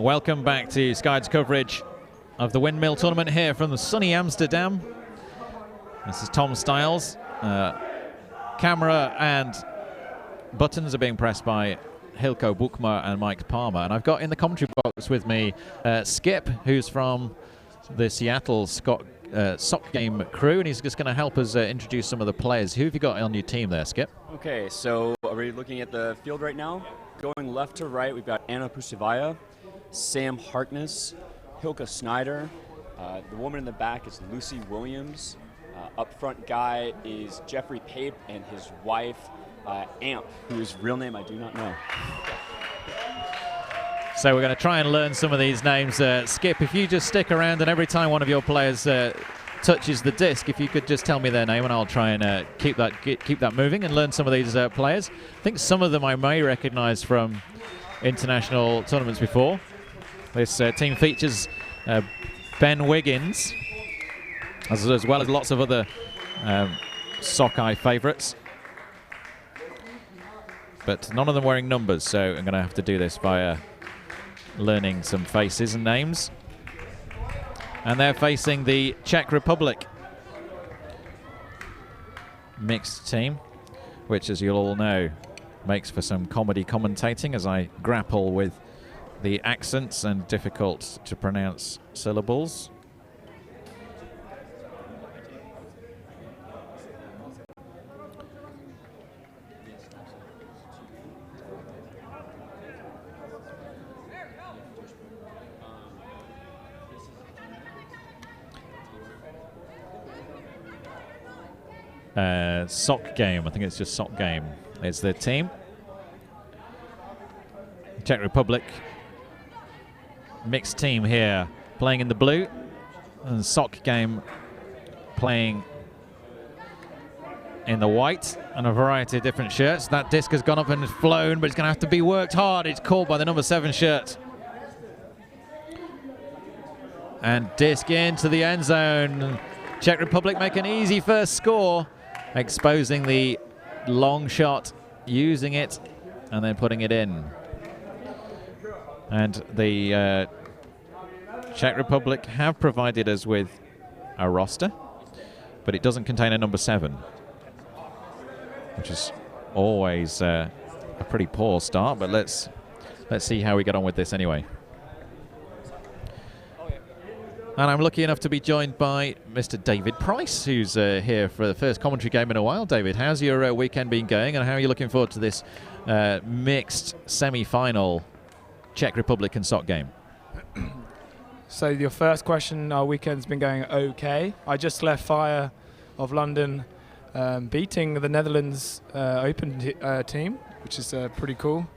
Welcome back to Sky's coverage of the Windmill tournament here from the sunny Amsterdam. This is Tom Styles. Camera and buttons are being pressed by Hilko Boekma and Mike Palmer. And I've got in the commentary box with me Skip, who's from the Seattle Sock Game crew, and he's just going to help us introduce some of the players. Who have you got on your team there, Skip? Okay, so are we looking at the field right now? Going left to right, we've got Anna Pusevaya, Sam Harkness, Hilka Snyder. The woman in the back is Lucy Williams. Up front guy is Jeffrey Pape and his wife, Amp, whose real name I do not know. So we're going to try and learn some of these names. Skip, if you just stick around, and every time one of your players touches the disc, if you could just tell me their name, and I'll try and keep that moving and learn some of these players. I think some of them I may recognize from international tournaments before. This team features Ben Wiggins, as well as lots of other Sockeye favourites. But none of them wearing numbers, so I'm going to have to do this via learning some faces and names. And they're facing the Czech Republic mixed team, which, as you'll all know, makes for some comedy commentating as I grapple with the accents and difficult to pronounce syllables. Sock Game, I think it's just Sock Game. It's their team. Czech Republic mixed team here, playing in the blue, and Sock Game playing in the white, and a variety of different shirts. That disc has gone up and flown, but it's going to have to be worked hard. It's caught by the number 7 shirt. And disc into the end zone. Czech Republic make an easy first score, exposing the long shot, using it, and then putting it in. And the Czech Republic have provided us with a roster, but it doesn't contain a number 7, which is always a pretty poor start. But let's see how we get on with this anyway. And I'm lucky enough to be joined by Mr. David Price, who's here for the first commentary game in a while. David, how's your weekend been going, and how are you looking forward to this mixed semi-final Czech Republic and Sock Game? So your first question, our weekend's been going okay. I just left Fire of London beating the Netherlands Open team, which is pretty cool.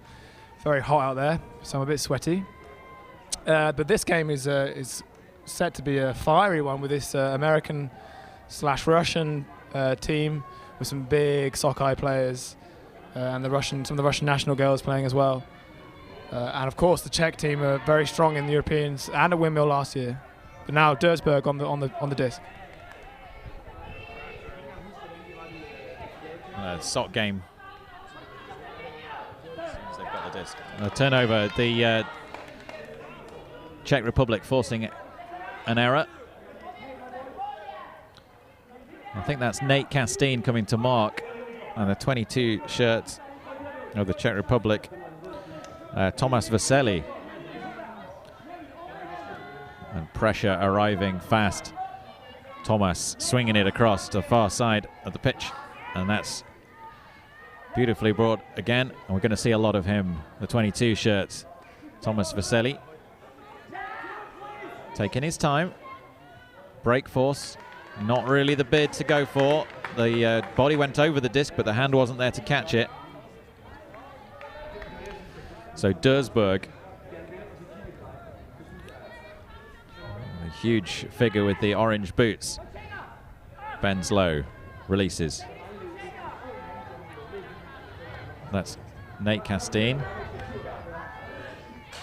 Very hot out there, so I'm a bit sweaty. But this game is set to be a fiery one with this American/Russian team with some big Sockeye players and some of the Russian national girls playing as well. And of course the Czech team are very strong in the Europeans and a Windmill last year. But now Dursberg on the disc. Sock Game. They've got the disc. Turnover. The Czech Republic forcing an error. I think that's Nate Castine coming to mark, and the 22 shirt of the Czech Republic, Tomas Vesely. And pressure arriving fast. Tomas swinging it across to the far side of the pitch, and that's beautifully brought again, and we're going to see a lot of him. The 22 shirt, Tomas Vesely. Taking his time. Break force, not really the bid to go for. The body went over the disc, but the hand wasn't there to catch it. So Dursberg, a huge figure with the orange boots, bends low, releases. That's Nate Castine.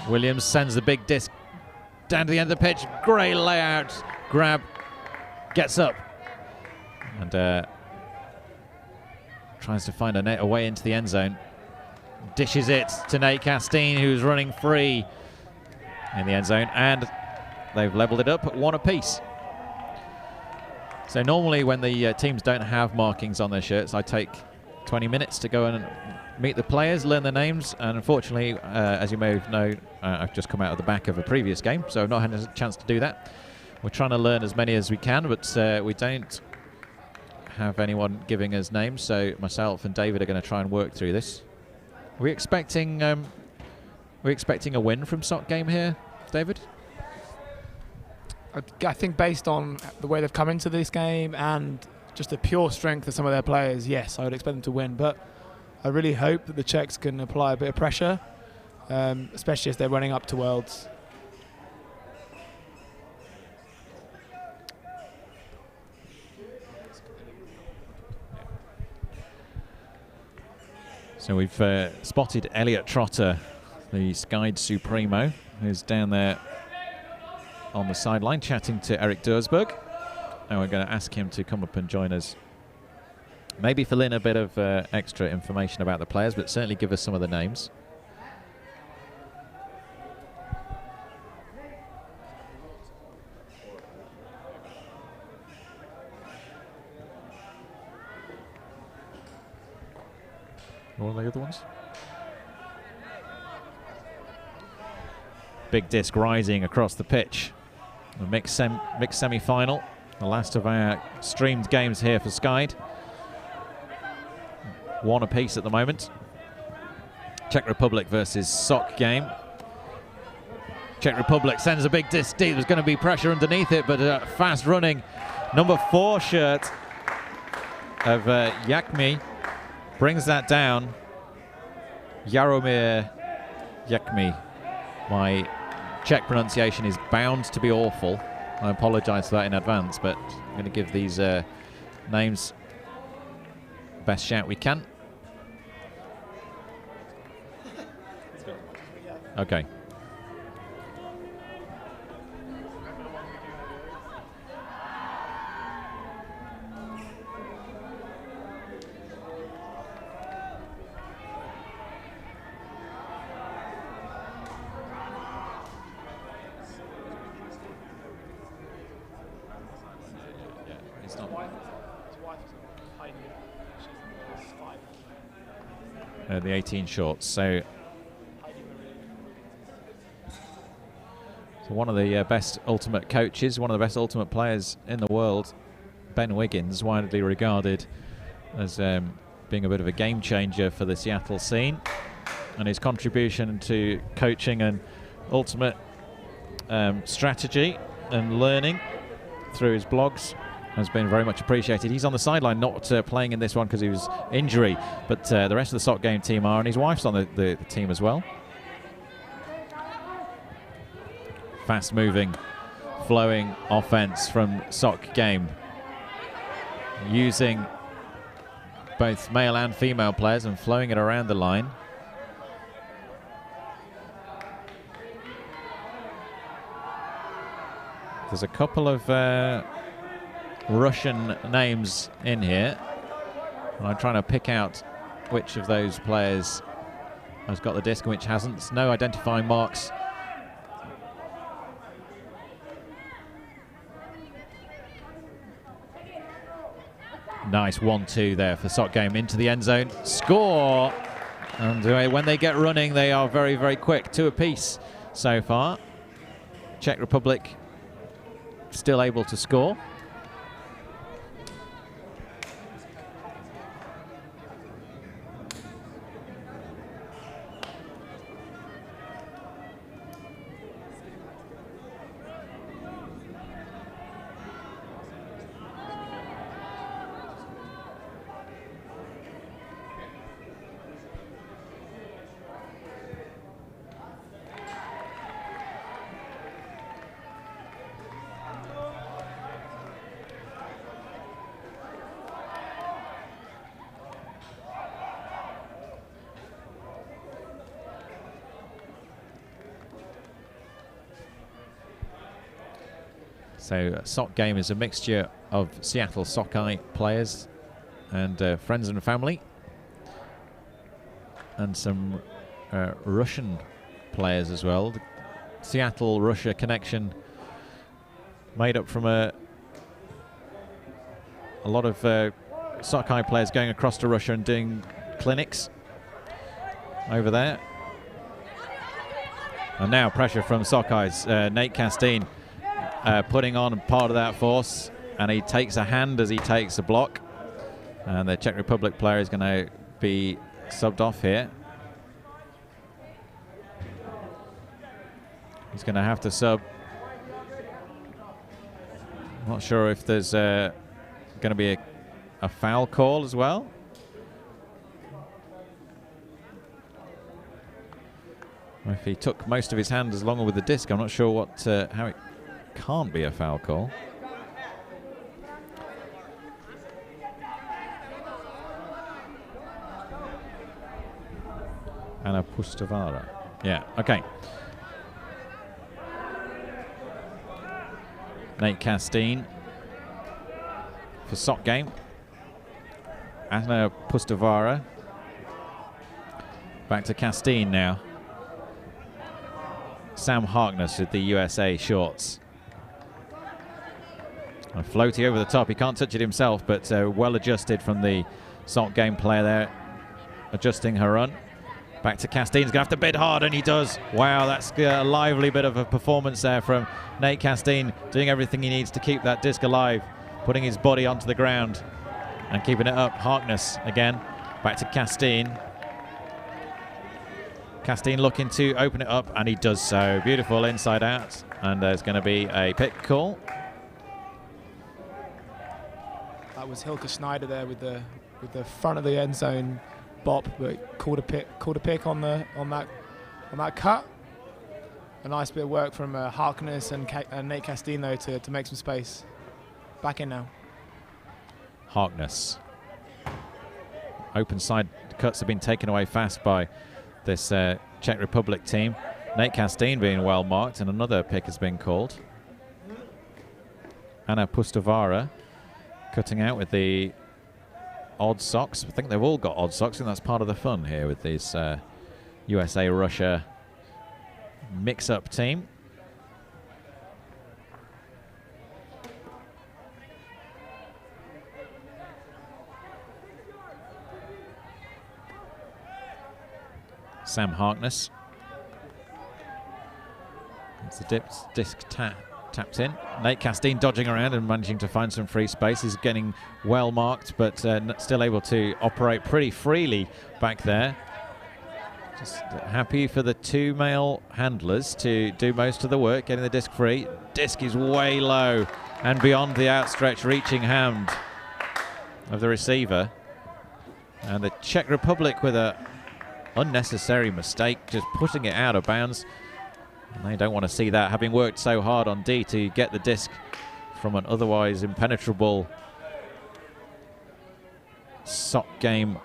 Williams sends the big disc down to the end of the pitch. Great layout. Grab. Gets up. And tries to find a way into the end zone. Dishes it to Nate Castine, who's running free. in the end zone, and they've leveled it up at 1 apiece. So normally when the teams don't have markings on their shirts, I take 20 minutes to go and meet the players, learn their names, and unfortunately, as you may know, I've just come out of the back of a previous game, so I've not had a chance to do that. We're trying to learn as many as we can, but we don't have anyone giving us names, so myself and David are going to try and work through this. We're expecting a win from Sock Game here, David? I think based on the way they've come into this game and just the pure strength of some of their players, yes, I would expect them to win. But I really hope that the Czechs can apply a bit of pressure, especially as they're running up to Worlds. So we've spotted Elliot Trotter, the Skyed Supremo, who's down there on the sideline chatting to Eric Dursberg. And we're going to ask him to come up and join us. Maybe fill in a bit of extra information about the players, but certainly give us some of the names. What are the other ones? Big disc rising across the pitch. A mixed semi-final. The last of our streamed games here for Skyed. 1 apiece at the moment. Czech Republic versus Sock Game. Czech Republic sends a big disc deep. There's going to be pressure underneath it, but fast running. Number 4 shirt of Yakmi brings that down. Jaromir Yakmi. My Czech pronunciation is bound to be awful. I apologise for that in advance, but I'm going to give these names the best shout we can. Okay. The 18 shorts. So one of the best ultimate coaches, one of the best ultimate players in the world, Ben Wiggins, widely regarded as being a bit of a game changer for the Seattle scene, and his contribution to coaching and ultimate strategy and learning through his blogs has been very much appreciated. He's on the sideline, not playing in this one because he was injury, but the rest of the Sock Game team are, and his wife's on the team as well. Fast-moving, flowing offense from Sock Game, using both male and female players and flowing it around the line. There's a couple of Russian names in here, and I'm trying to pick out which of those players has got the disc and which hasn't. There's no identifying marks. Nice 1-2 there for Sock Game into the end zone. Score! And when they get running, they are very, very quick. 2 apiece so far. Czech Republic still able to score. So Sock Game is a mixture of Seattle Sockeye players and friends and family, and some Russian players as well. Seattle-Russia connection made up from a lot of Sockeye players going across to Russia and doing clinics over there. And now pressure from Sockeyes. Nate Castine putting on part of that force, and he takes a hand as he takes a block. And the Czech Republic player is going to be subbed off here. He's going to have to sub. Not sure if there's going to be a foul call as well. If he took most of his hand as long with the disc, I'm not sure what how it can't be a foul call. Anna Pustavara. Yeah, okay. Nate Castine for sock game. Anna Pustavara. Back to Castine now. Sam Harkness with the USA shorts. And floaty over the top. He can't touch it himself, but well adjusted from the sock game player there, adjusting her run. Back to Castine. He's going to have to bid hard, and he does. Wow, that's a lively bit of a performance there from Nate Castine, doing everything he needs to keep that disc alive, putting his body onto the ground and keeping it up. Harkness again. Back to Castine. Castine looking to open it up, and he does so. Beautiful inside out, and there's going to be a pick call. That was Hilke Schneider there with the front of the end zone bop, but called a pick on that cut. A nice bit of work from Harkness and Nate Castine though to make some space. Back in now. Harkness. Open side cuts have been taken away fast by this Czech Republic team. Nate Castine being well marked, and another pick has been called. Anna Pustavara cutting out with the odd socks. I think they've all got odd socks, and that's part of the fun here with this USA-Russia mix-up team. Sam Harkness. It's the disc tapped in. Nate Castine dodging around and managing to find some free space. He's getting well marked, but still able to operate pretty freely back there. Just happy for the two male handlers to do most of the work, getting the disc free. Disc is way low and beyond the outstretched reaching hand of the receiver. And the Czech Republic with a unnecessary mistake, just putting it out of bounds. And they don't want to see that, having worked so hard on D to get the disc from an otherwise impenetrable sock game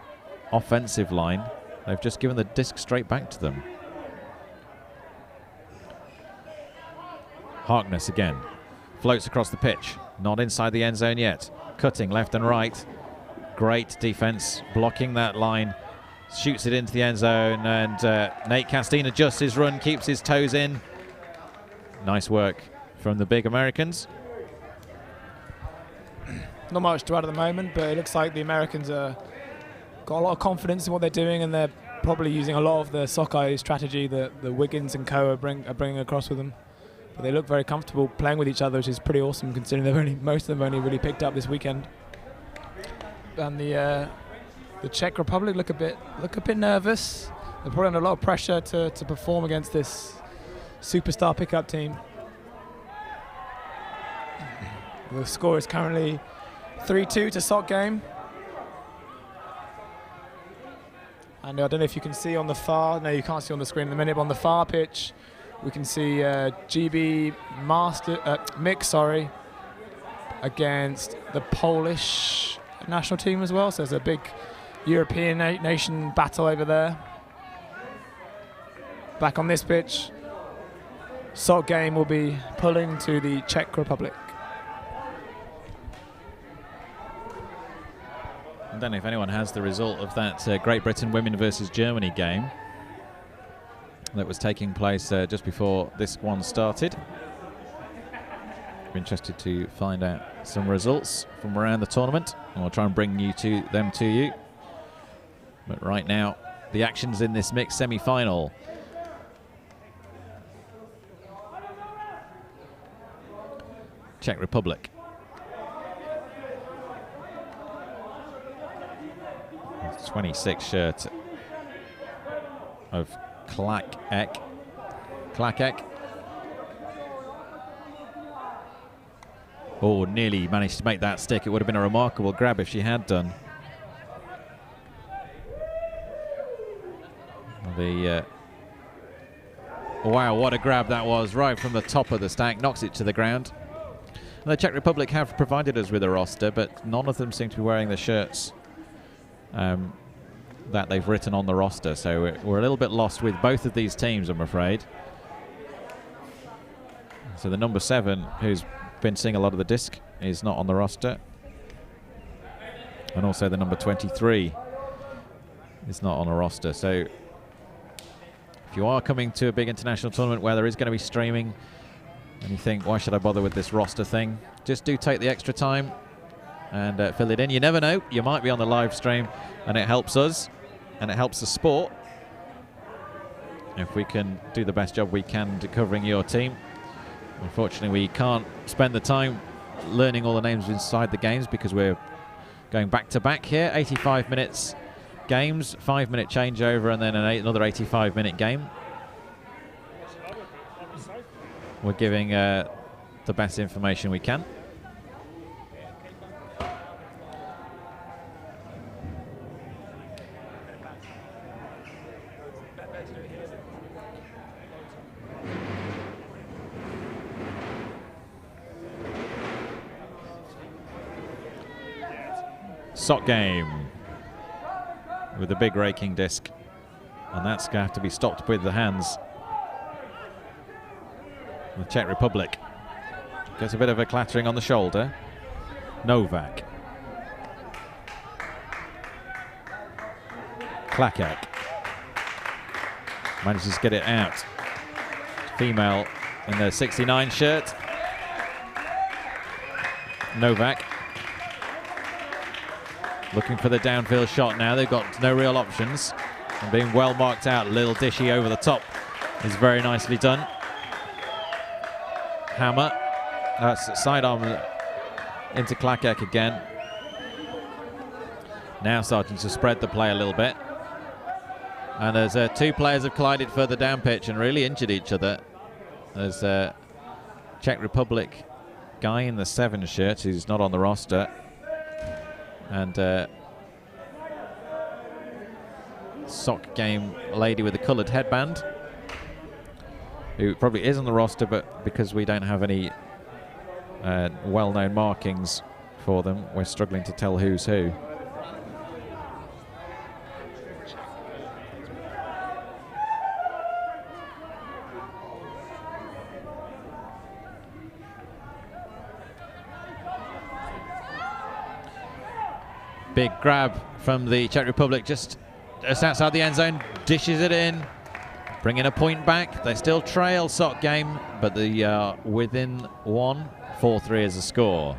offensive line. They've just given the disc straight back to them. Harkness again. Floats across the pitch. Not inside the end zone yet. Cutting left and right. Great defense, blocking that line. Shoots it into the end zone, and Nate Castine adjusts his run, keeps his toes in. Nice work from the big Americans. Not much to add at the moment, but it looks like the Americans got a lot of confidence in what they're doing, and they're probably using a lot of the Sockeye strategy that the Wiggins and co are bringing across with them. But they look very comfortable playing with each other, which is pretty awesome considering most of them only really picked up this weekend. And the Czech Republic look a bit nervous. They're probably under a lot of pressure to perform against this superstar pickup team. The score is currently 3-2 to sock game. And I don't know if you can see on the far, no you can't see on the screen in a minute, but on the far pitch we can see GB Mix against the Polish national team as well. So there's a big European nation battle over there. Back on this pitch, sock game will be pulling to the Czech Republic. I don't know if anyone has the result of that Great Britain women versus Germany game. that was taking place just before this one started. I'm interested to find out some results from around the tournament, and I'll try and bring them to you. But right now, the action's in this mixed semi-final. Czech Republic. 26 shirt of Klakek. Oh, nearly managed to make that stick. It would have been a remarkable grab if she had done. Wow, what a grab that was, right from the top of the stack, knocks it to the ground. And the Czech Republic have provided us with a roster, but none of them seem to be wearing the shirts that they've written on the roster, so we're a little bit lost with both of these teams, I'm afraid. So the number 7, who's been seeing a lot of the disc, is not on the roster, and also the number 23 is not on a roster. So if you are coming to a big international tournament where there is going to be streaming and you think, why should I bother with this roster thing, just do take the extra time and fill it in. You never know, you might be on the live stream, and it helps us and it helps the sport if we can do the best job we can to covering your team. Unfortunately, we can't spend the time learning all the names inside the games because we're going back to back here. 85 minutes games, 5-minute changeover, and then another 85-minute game. We're giving the best information we can. Sock game with a big raking disc, and that's going to have to be stopped with the hands. The Czech Republic gets a bit of a clattering on the shoulder. Novak. Klakek manages to get it out. Female in the 69 shirt. Novak looking for the downfield shot now. They've got no real options. And being well marked out, a little dishy over the top is very nicely done. Hammer. That's sidearm into Klakek again. Now starting to spread the play a little bit. And there's two players have collided further down pitch and really injured each other. There's a Czech Republic guy in the 7 shirt who's not on the roster. And sock game lady with a coloured headband, who probably is on the roster, but because we don't have any well-known markings for them, we're struggling to tell who's who. Big grab from the Czech Republic, just outside the end zone, dishes it in, bringing a point back. They still trail sock game, but they are within 1. 4-3 is the score.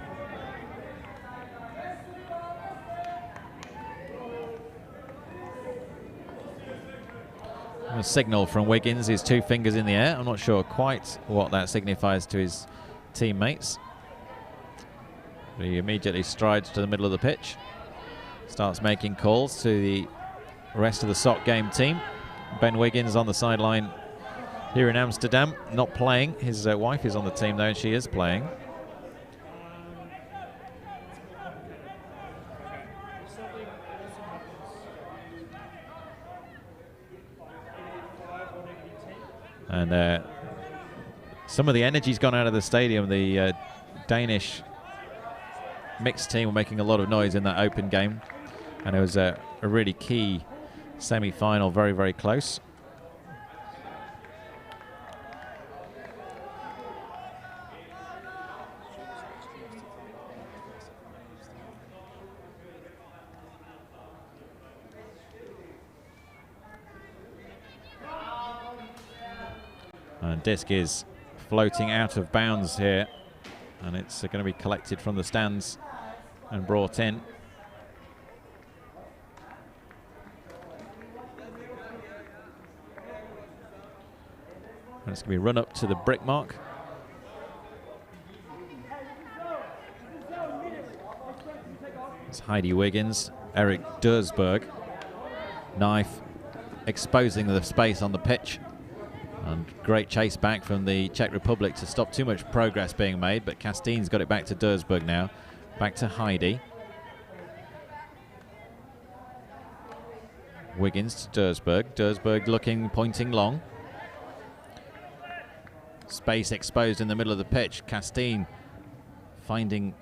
A signal from Wiggins, his 2 fingers in the air. I'm not sure quite what that signifies to his teammates. But he immediately strides to the middle of the pitch. Starts making calls to the rest of the sock game team. Ben Wiggins on the sideline here in Amsterdam, not playing. His wife is on the team though, and she is playing. And some of the energy's gone out of the stadium. The Danish mixed team were making a lot of noise in that open game. And it was a really key semi-final, very, very close. And disc is floating out of bounds here, and it's going to be collected from the stands and brought in. And it's going to be run up to the brick mark. It's Heidi Wiggins, Eric Dursberg. Knife exposing the space on the pitch. And great chase back from the Czech Republic to stop too much progress being made, but Castine's got it back to Dursberg now. Back to Heidi. Wiggins to Dursberg. Dursberg looking, pointing long. Space exposed in the middle of the pitch. Castine finding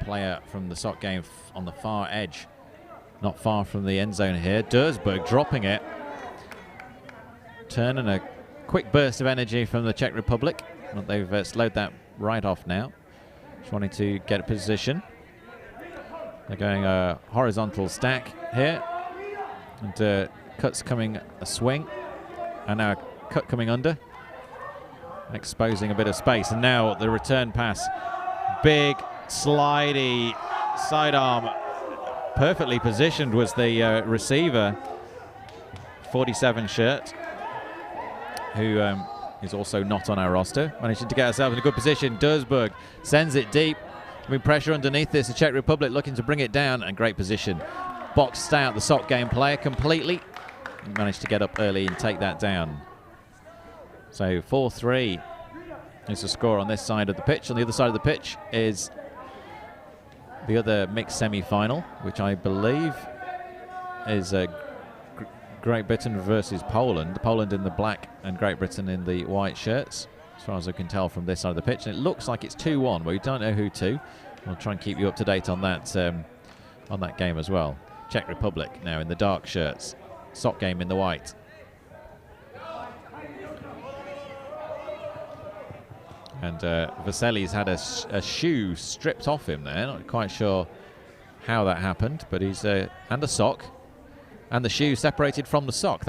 player from the sock game on the far edge. Not far from the end zone here. Dursberg dropping it. Turn and a quick burst of energy from the Czech Republic. But they've slowed that right off now. Just wanting to get a position. They're going a horizontal stack here. And cuts coming a swing. And now a cut coming under. Exposing a bit of space. And now the return pass. Big, slidey sidearm. Perfectly positioned was the receiver. 47 shirt. Who is also not on our roster. Managing to get ourselves in a good position. Dursberg sends it deep. I mean, pressure underneath this. The Czech Republic looking to bring it down. And great position. Boxed out the sock game player completely. Managed to get up early and take that down. So 4-3 is the score on this side of the pitch. On the other side of the pitch is the other mixed semi-final, which I believe is Great Britain versus Poland. Poland in the black and Great Britain in the white shirts, as far as I can tell from this side of the pitch. And it looks like it's 2-1, but we don't know who to. I'll try and keep you up to date on that game as well. Czech Republic now in the dark shirts. Sock game in the white. And Vasili's had a shoe stripped off him there. Not quite sure how that happened, but he's and a sock, and the shoe separated from the sock.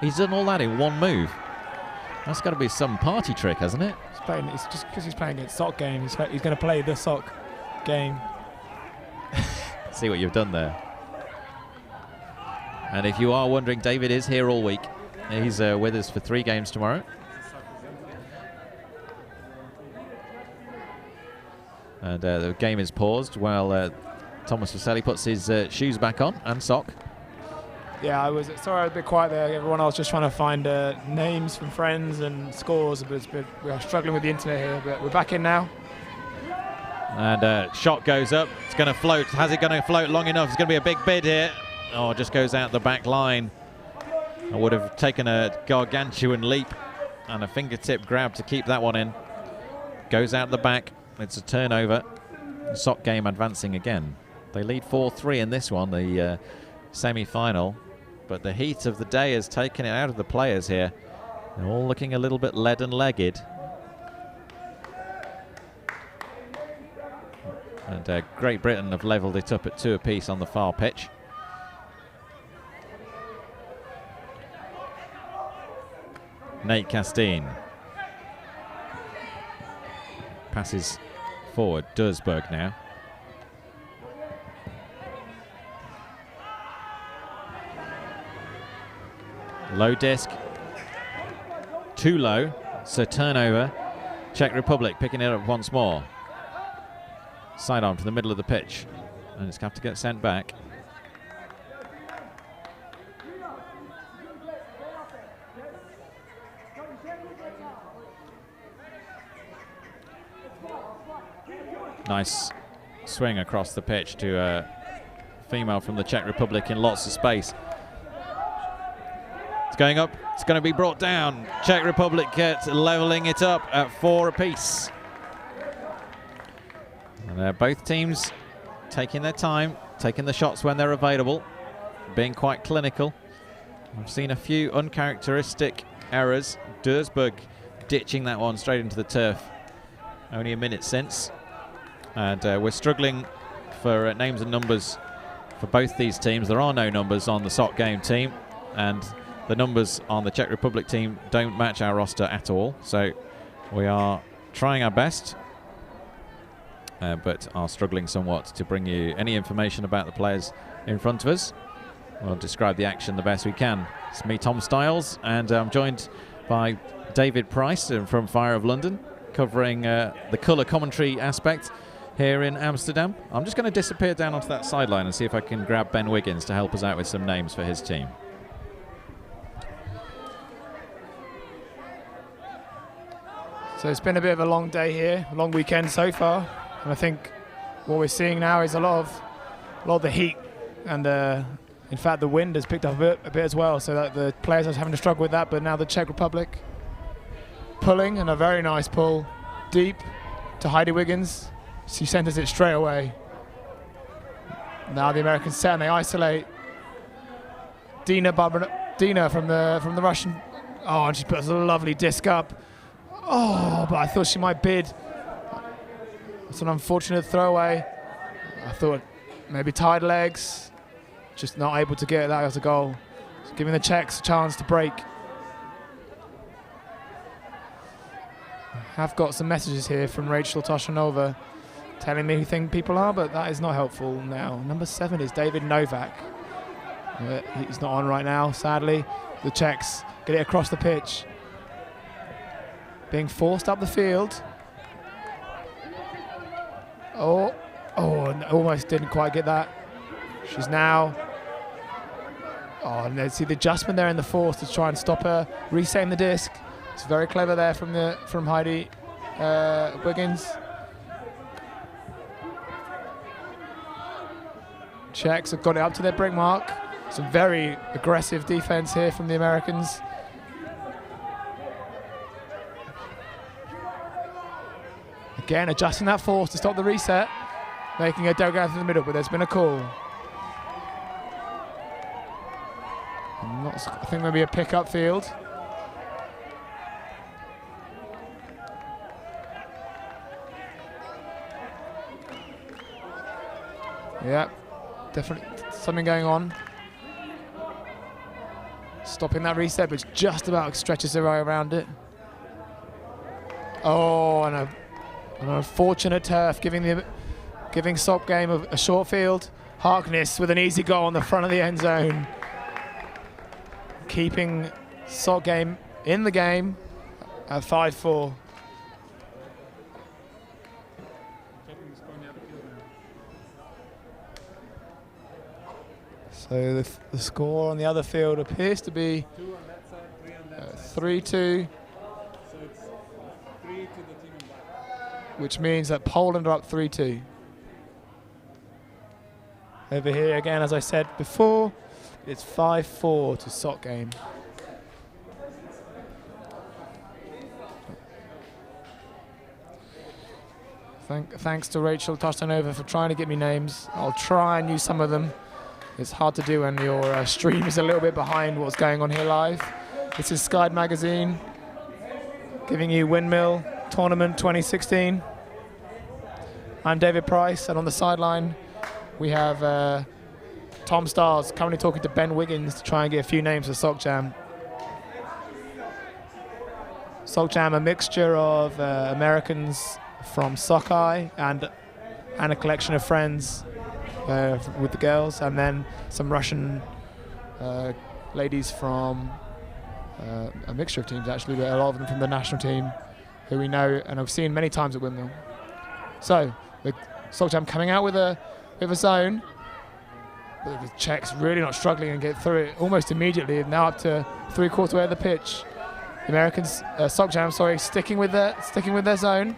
He's done all that in one move. That's got to be some party trick, hasn't it? It's just because he's playing a sock game. He's going to play the sock game. See what you've done there. And if you are wondering, David is here all week. He's with us for 3 games tomorrow. And the game is paused while Thomas Vasili puts his shoes back on and sock. Yeah, I was a bit quiet there. Everyone, I was just trying to find names from friends and scores. We are struggling with the internet here, but we're back in now. And shot goes up. It's going to float. How's it going to float long enough? It's going to be a big bid here. Oh, it just goes out the back line. I would have taken a gargantuan leap and a fingertip grab to keep that one in. Goes out the back. It's a turnover. The sock game advancing again. They lead 4-3 in this one, the semi-final. But the heat of the day has taken it out of the players here. They're all looking a little bit leaden-legged. And Great Britain have levelled it up at 2 apiece on the far pitch. Nate Castine. Passes forward. Dursberg now. Low disc. Too low. So turnover. Czech Republic picking it up once more. Sidearm to the middle of the pitch. And it's going to have to get sent back. Nice swing across the pitch to a female from the Czech Republic in lots of space. It's going up. It's going to be brought down. Czech Republic leveling it up at 4 apiece. And both teams taking their time, taking the shots when they're available, being quite clinical. I've seen a few uncharacteristic errors. Dursberg ditching that one straight into the turf only a minute since. And we're struggling for names and numbers for both these teams. There are no numbers on the sock game team, and the numbers on the Czech Republic team don't match our roster at all. So we are trying our best, but are struggling somewhat to bring you any information about the players in front of us. We'll describe the action the best we can. It's me, Tom Stiles, and I'm joined by David Price from Fire of London, covering the colour commentary aspect here in Amsterdam. I'm just going to disappear down onto that sideline and see if I can grab Ben Wiggins to help us out with some names for his team. So it's been a bit of a long day here, a long weekend so far, and I think what we're seeing now is a lot of the heat, and in fact the wind has picked up a bit as well, so that the players are having to struggle with that. But now the Czech Republic pulling, and a very nice pull deep to Heidi Wiggins. She centers it straight away. Now the Americans set and they isolate Dina from the Russian. Oh, and she puts a lovely disc up. Oh, but I thought she might bid. It's an unfortunate throwaway. I thought maybe tied legs, just not able to get that as a goal. So giving the Czechs a chance to break. I have got some messages here from Rachel Toshanova telling me who think people are, but that is not helpful now. Number 7 is David Novak. He's not on right now, sadly. The Czechs get it across the pitch. Being forced up the field. Oh, almost didn't quite get that. She's now. Oh, and let's see the adjustment there in the force to try and stop her resetting the disc. It's very clever there from Heidi Wiggins. Czechs have got it up to their break mark. Some very aggressive defense here from the Americans. Again, adjusting that force to stop the reset, making a dog out through the middle, but there's been a call. I think maybe a pick-up field. Yeah, definitely something going on. Stopping that reset, but just about stretches their way around it. Oh, and an unfortunate turf, giving Sock Game a short field. Harkness with an easy goal on the front of the end zone, keeping Sock Game in the game at 5-4. So the score on the other field appears to be 3-2. Which means that Poland are up 3-2. Over here again, as I said before, it's 5-4 to Sock Game. Thanks to Rachel Tostanova for trying to get me names. I'll try and use some of them. It's hard to do when your stream is a little bit behind what's going on here live. This is Sky Magazine giving you Windmill Tournament 2016. I'm David Price, and on the sideline we have Tom Stiles currently talking to Ben Wiggins to try and get a few names for Sock Jam. Sock Jam, a mixture of Americans from Sockeye and a collection of friends with the girls, and then some Russian ladies from a mixture of teams actually, but a lot of them from the national team who we know and have seen many times at Windmill. So the Sock Jam coming out with a zone, but the Czechs really not struggling and get through it almost immediately. Now up to 3/4 way of the pitch. The Americans, Sock Jam, sorry, sticking with their zone.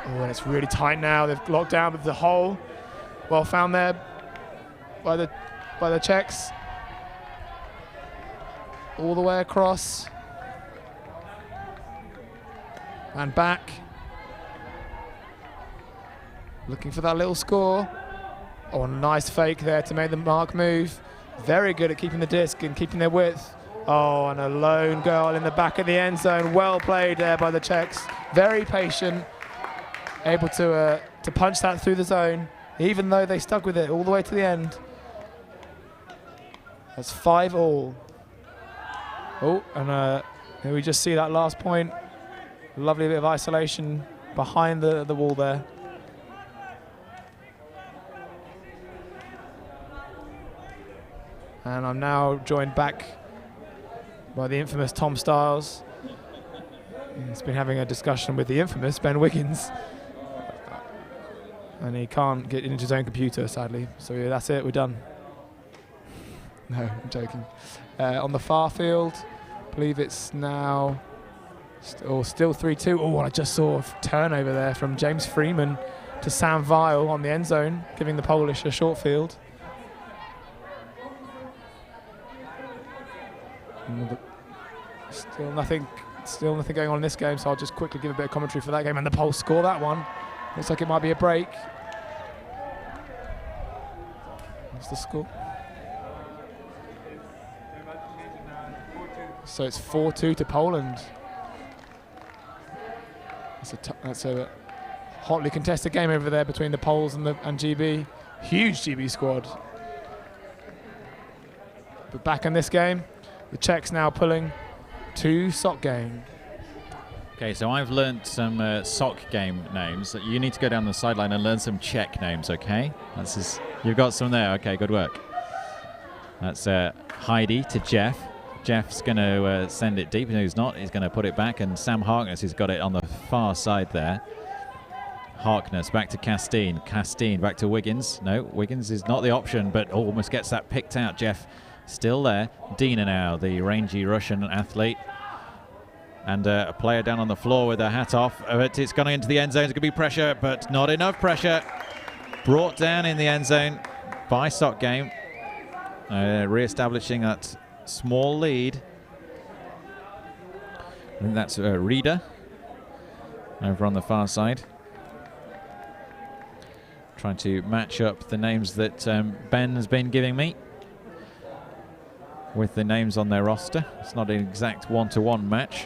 Oh, and it's really tight now. They've locked down with the hole. Well found there by the Czechs. All the way across. And back. Looking for that little score. Oh, a nice fake there to make the mark move. Very good at keeping the disc and keeping their width. Oh, and a lone goal in the back of the end zone. Well played there by the Czechs. Very patient. Able to punch that through the zone, even though they stuck with it all the way to the end. That's 5-all. Oh, and here we just see that last point. Lovely bit of isolation behind the wall there. And I'm now joined back by the infamous Tom Stiles. He's been having a discussion with the infamous Ben Wiggins. And he can't get into his own computer, sadly. So yeah, that's it, we're done. No, I'm joking. On the far field, I believe it's now still 3-2. Oh, I just saw a turnover there from James Freeman to Sam Vile on the end zone, giving the Polish a short field. Still nothing going on in this game, so I'll just quickly give a bit of commentary for that game. And the Poles score that one. Looks like it might be a break. What's the score? So it's 4-2 to Poland. That's a hotly contested game over there between the Poles and GB. Huge GB squad. But back in this game, the Czechs now pulling 2 sock game. Okay, so I've learnt some sock game names. You need to go down the sideline and learn some Czech names, okay? You've got some there. Okay, good work. That's Heidi to Jeff. Jeff's going to send it deep. No, he's not. He's going to put it back, and Sam Harkness has got it on the far side there. Harkness back to Castine. Castine back to Wiggins. No, Wiggins is not the option, but almost gets that picked out. Jeff still there. Dina now, the rangy Russian athlete. And a player down on the floor with their hat off. It's going into the end zone. It's going to be pressure, but not enough pressure. Brought down in the end zone by Sock Game. Re-establishing that small lead. I think that's Reader over on the far side. Trying to match up the names that Ben has been giving me with the names on their roster. It's not an exact one-to-one match.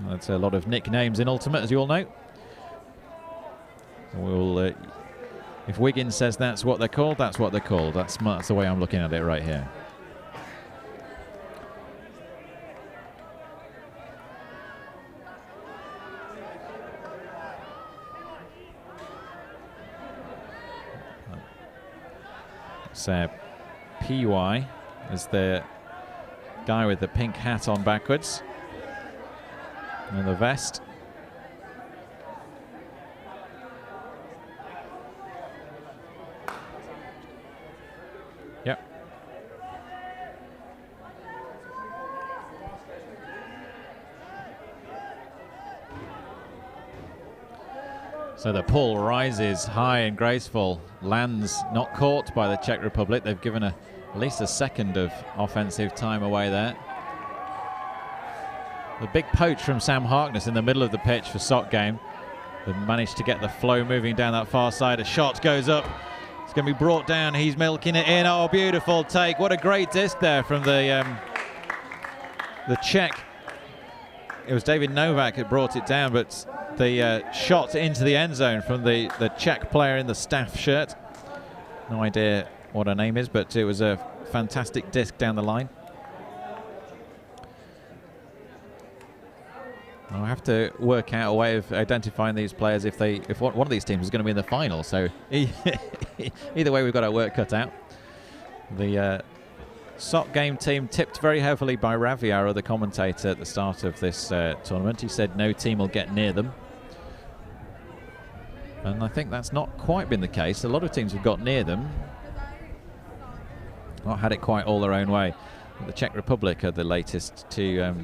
That's a lot of nicknames in Ultimate, as you all know. We'll, if Wiggins says that's what they're called, that's what they're called. That's the way I'm looking at it right here. So PY is the guy with the pink hat on backwards and the vest. Yep. So the pull rises high and graceful, lands not caught by the Czech Republic. They've given at least a second of offensive time away there. The big poach from Sam Harkness in the middle of the pitch for Sock Game. They've managed to get the flow moving down that far side. A shot goes up. It's going to be brought down. He's milking it in. Oh, beautiful take. What a great disc there from the Czech. It was David Novak who brought it down, but the shot into the end zone from the Czech player in the staff shirt. No idea what her name is, but it was a fantastic disc down the line. I'll have to work out a way of identifying these players if one of these teams is going to be in the final. So either way, we've got our work cut out. The Sock Game team tipped very heavily by Raviara, the commentator at the start of this tournament. He said no team will get near them. And I think that's not quite been the case. A lot of teams have got near them. Not had it quite all their own way. The Czech Republic are the latest to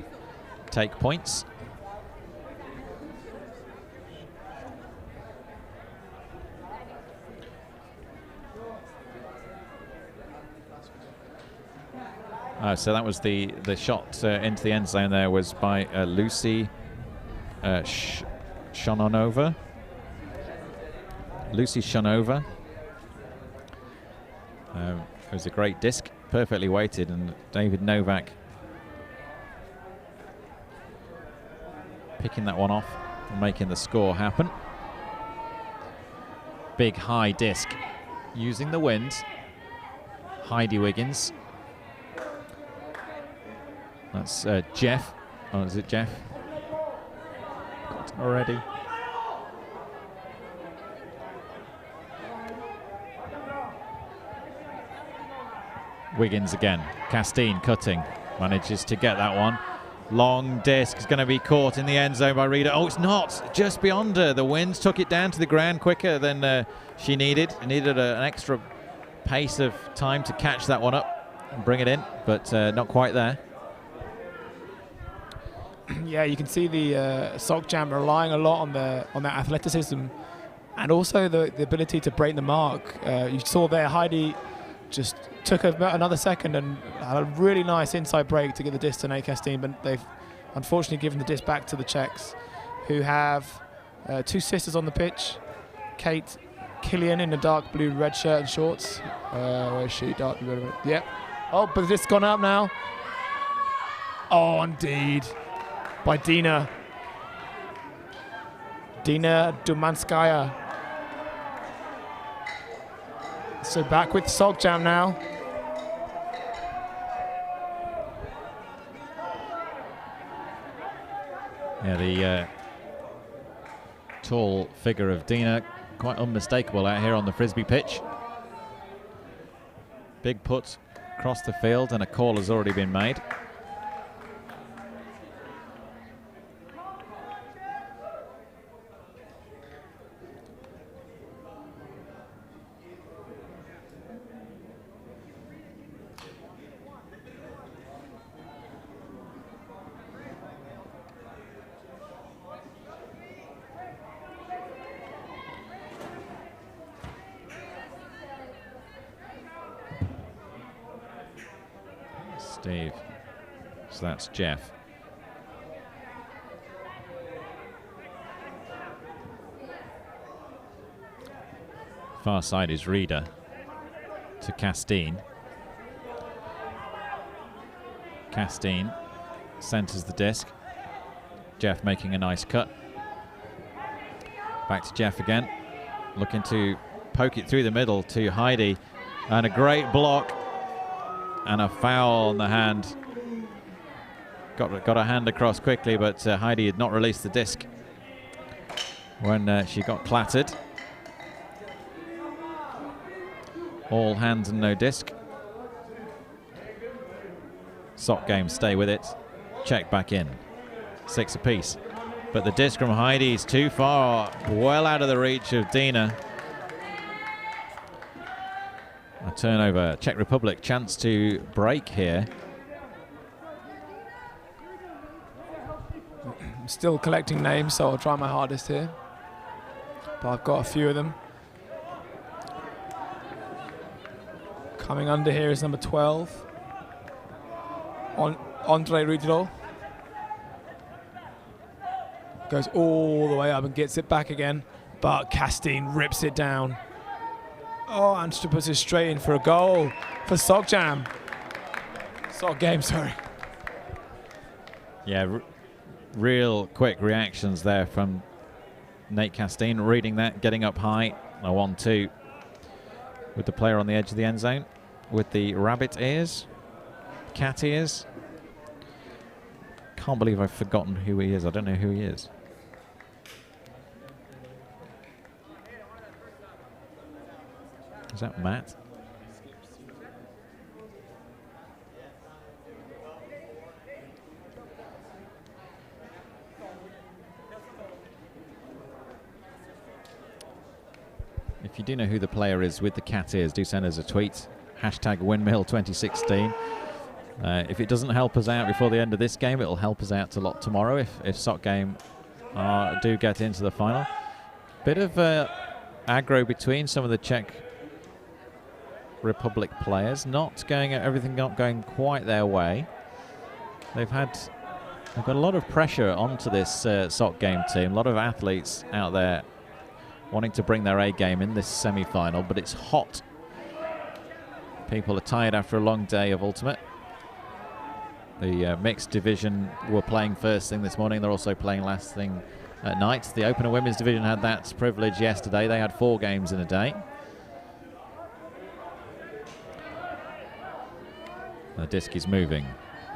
take points. So that was the shot into the end zone there was by Lucy Shononova. Lucy Shonova. It was a great disc, perfectly weighted, and David Novak picking that one off and making the score happen. Big high disc using the wind. Heidi Wiggins That's Jeff. Oh, is it Jeff? Got already. Wiggins again. Castine cutting. Manages to get that one. Long disc is going to be caught in the end zone by Rita. Oh, it's not. Just beyond her. The winds took it down to the ground quicker than she needed. It needed an extra pace of time to catch that one up and bring it in, but not quite there. Yeah, you can see the sock jam relying a lot on their athleticism and also the ability to break the mark. You saw there Heidi just took another second and had a really nice inside break to get the disc to Nate Castine, but they've unfortunately given the disc back to the Czechs, who have two sisters on the pitch. Kate Killian in the dark blue red shirt and shorts. Where is she? Dark blue red. Yep. Oh, but the disc's gone up now. Oh, indeed. By Dina Dumanskaya. So back with sock jam now. Yeah, the tall figure of Dina, quite unmistakable out here on the frisbee pitch. Big put across the field, and a call has already been made. Steve. So that's Jeff. Far side is Reader to Castine. Castine centers the disc. Jeff making a nice cut. Back to Jeff again. Looking to poke it through the middle to Heidi. And a great block. And a foul on the hand. Got a hand across quickly, but Heidi had not released the disc when she got clattered. All hands and no disc. Sock game, stay with it. Check back in. 6 apiece. But the disc from Heidi is too far, well out of the reach of Dina. A turnover. Czech Republic, chance to break here. I'm still collecting names, so I'll try my hardest here. But I've got a few of them. Coming under here is number 12. Andre Rudlo. Goes all the way up and gets it back again. But Castine rips it down. Oh, and she puts it straight in for a goal for Sock Jam. Sock game, sorry. Yeah, real quick reactions there from Nate Castine, reading that, getting up high. A 1-2 with the player on the edge of the end zone with the rabbit ears, cat ears. Can't believe I've forgotten who he is. I don't know who he is. Is that Matt? If you do know who the player is with the cat ears, do send us a tweet. Hashtag Windmill 2016. If it doesn't help us out before the end of this game, it'll help us out a lot tomorrow if Sock Game do get into the final. Bit of aggro between some of the Czech Republic players, everything not going quite their way. They've got a lot of pressure onto this Sock Game team. A lot of athletes out there wanting to bring their A game in this semi-final, but it's hot. People are tired after a long day of Ultimate. The mixed division were playing first thing this morning. They're also playing last thing at night. The Open and Women's division had that privilege yesterday. They had 4 games in a day. The disc is moving.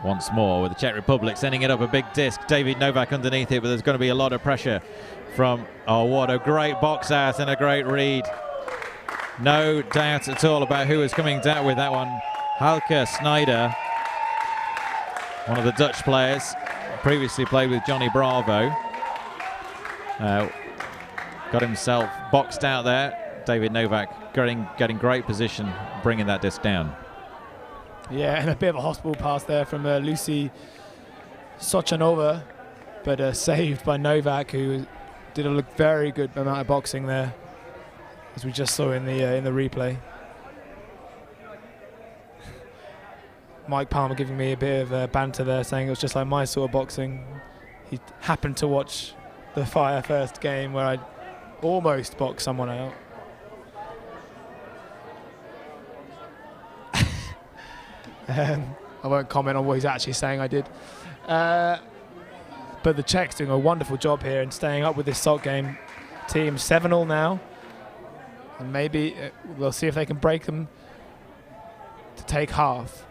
once more with the Czech Republic sending it up a big disc. David Novak underneath it, but there's going to be a lot of pressure from, oh, what a great box out and a great read. No doubt at all about who is coming down with that one. Halke Snyder, one of the Dutch players, previously played with Johnny Bravo. Got himself boxed out there. David Novak getting great position, bringing that disc down. Yeah, and a bit of a hospital pass there from Lucy Sochanova, but saved by Novak, who did a very good amount of boxing there, as we just saw in the replay. Mike Palmer giving me a bit of banter there, saying it was just like my sort of boxing. He happened to watch the Fire first game where I almost boxed someone out. I won't comment on what he's actually saying I did. But the Czechs doing a wonderful job here and staying up with this SOC game team. 7-0 now. And maybe we'll see if they can break them to take half.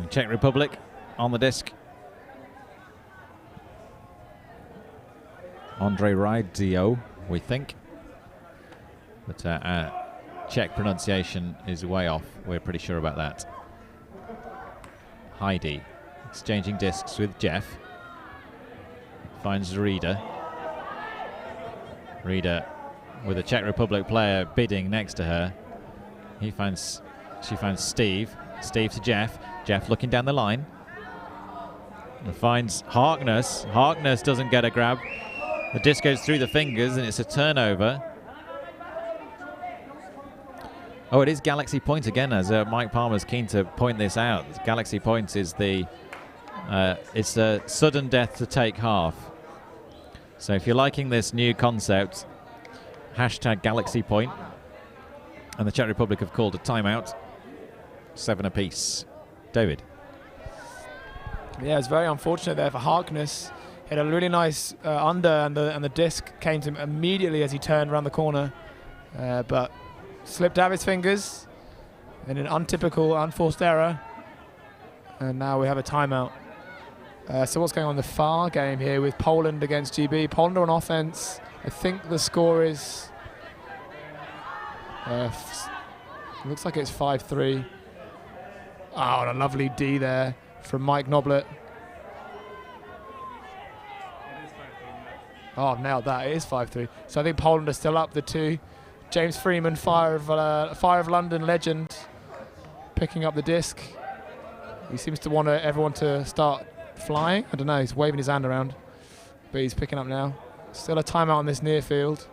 Czech Republic on the disc. Andre Rydio, we think. But Czech pronunciation is way off. We're pretty sure about that. Heidi exchanging discs with Jeff. Finds Rida. Rida with a Czech Republic player bidding next to her. She finds Steve. Steve to Jeff. Jeff looking down the line. And finds Harkness. Harkness doesn't get a grab. The disc goes through the fingers and it's a turnover. Oh, it is Galaxy Point again, as Mike Palmer's keen to point this out. Galaxy Point is it's a sudden death to take half. So if you're liking this new concept, hashtag Galaxy Point. And the Czech Republic have called a timeout. 7 apiece. David. Yeah, it's very unfortunate there for Harkness. He had a really nice under, and the disc came to him immediately as he turned around the corner, but slipped out of his fingers in an untypical, unforced error, and now we have a timeout. So what's going on in the far game here with Poland against GB? Poland are on offense. I think the score is looks like it's 5-3. Oh, and a lovely D there from Mike Noblet. Oh, I've nailed that. It is 5-3. So I think Poland are still up the 2. James Freeman, Fire of London legend, picking up the disc. He seems to want everyone to start flying. I don't know. He's waving his hand around, but he's picking up now. Still a timeout on this near field.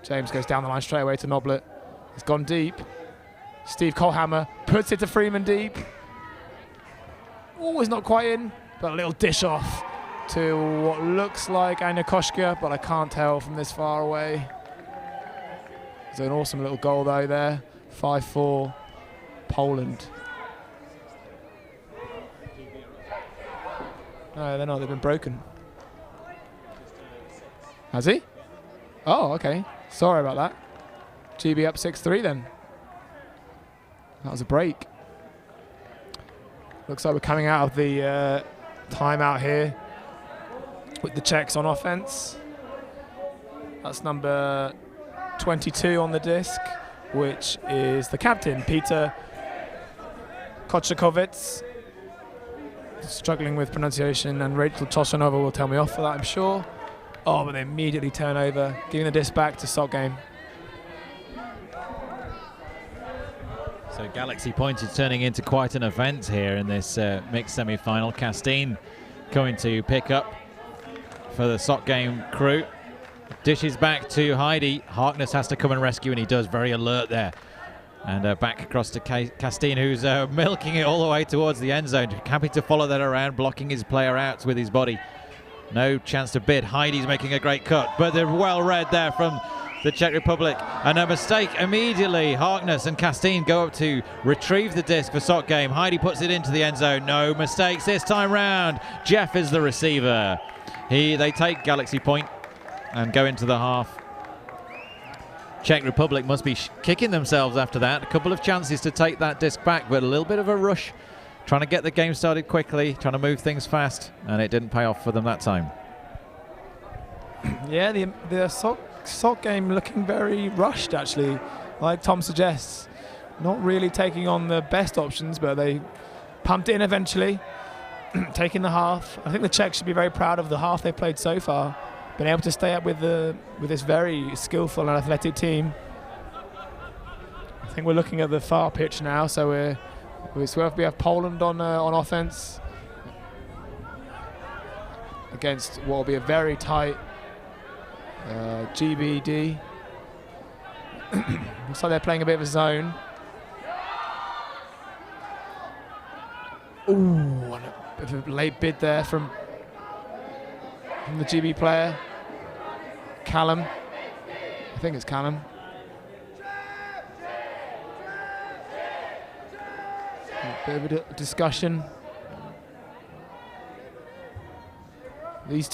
James goes down the line straight away to Noblet. He's gone deep. Steve Kohlhammer puts it to Freeman deep. Oh, he's not quite in, but a little dish off to what looks like Anya Koshka, but I can't tell from this far away. It's an awesome little goal though there. 5-4 Poland. No, they're not. They've been broken. Has he? Oh, okay. Sorry about that. GB up 6-3 then. That was a break. Looks like we're coming out of the timeout here with the Czechs on offense. That's number 22 on the disc, which is the captain, Peter Kochakovets. Struggling with pronunciation, and Rachel Toshanova will tell me off for that, I'm sure. Oh, but they immediately turn over, giving the disc back to SOC game. So Galaxy Point is turning into quite an event here in this mixed semi-final. Castine going to pick up for the SOC game crew. Dishes back to Heidi. Harkness has to come and rescue, and he does. Very alert there. And back across to Castine, who's milking it all the way towards the end zone. Happy to follow that around, blocking his player out with his body. No chance to bid. Heidi's making a great cut, but they're well read there from the Czech Republic. And a mistake immediately. Harkness and Castine go up to retrieve the disc for SOC game. Heidi puts it into the end zone. No mistakes this time round. Jeff is the receiver. They take Galaxy Point. and go into the half. Czech Republic must be kicking themselves after that. A couple of chances to take that disc back, but a little bit of a rush, trying to get the game started quickly, trying to move things fast, and it didn't pay off for them that time. Yeah, the sock game looking very rushed, actually, like Tom suggests. Not really taking on the best options, but they pumped it in eventually, taking the half. I think the Czechs should be very proud of the half they've played so far. Been able to stay up with this very skillful and athletic team. I think we're looking at the far pitch now, so we have Poland on offense against what will be a very tight GBD. Looks like they're playing a bit of a zone. Ooh, a bit of a late bid there from the GB player. Callum. I think it's Callum. A bit of a discussion. These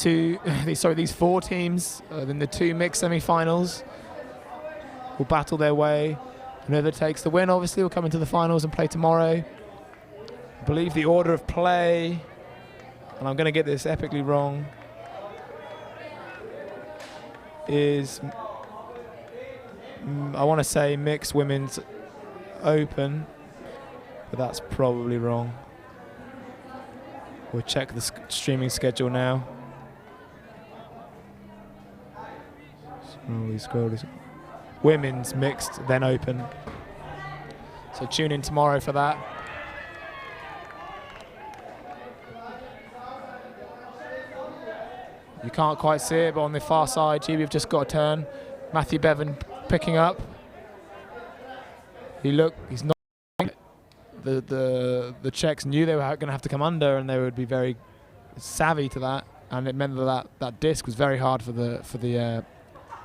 four teams in the two mixed semi-finals will battle their way. Whoever takes the win, obviously, will come into the finals and play tomorrow. I believe the order of play, and I'm going to get this epically wrong, is I want to say mixed women's open, but that's probably wrong. We'll check the streaming schedule now. Scrolly. Women's mixed, then open. So tune in tomorrow for that. You can't quite see it, but on the far side, GB have just got a turn. Matthew Bevan picking up. He's not. The Czechs knew they were going to have to come under, and they would be very savvy to that, and it meant that disc was very hard for the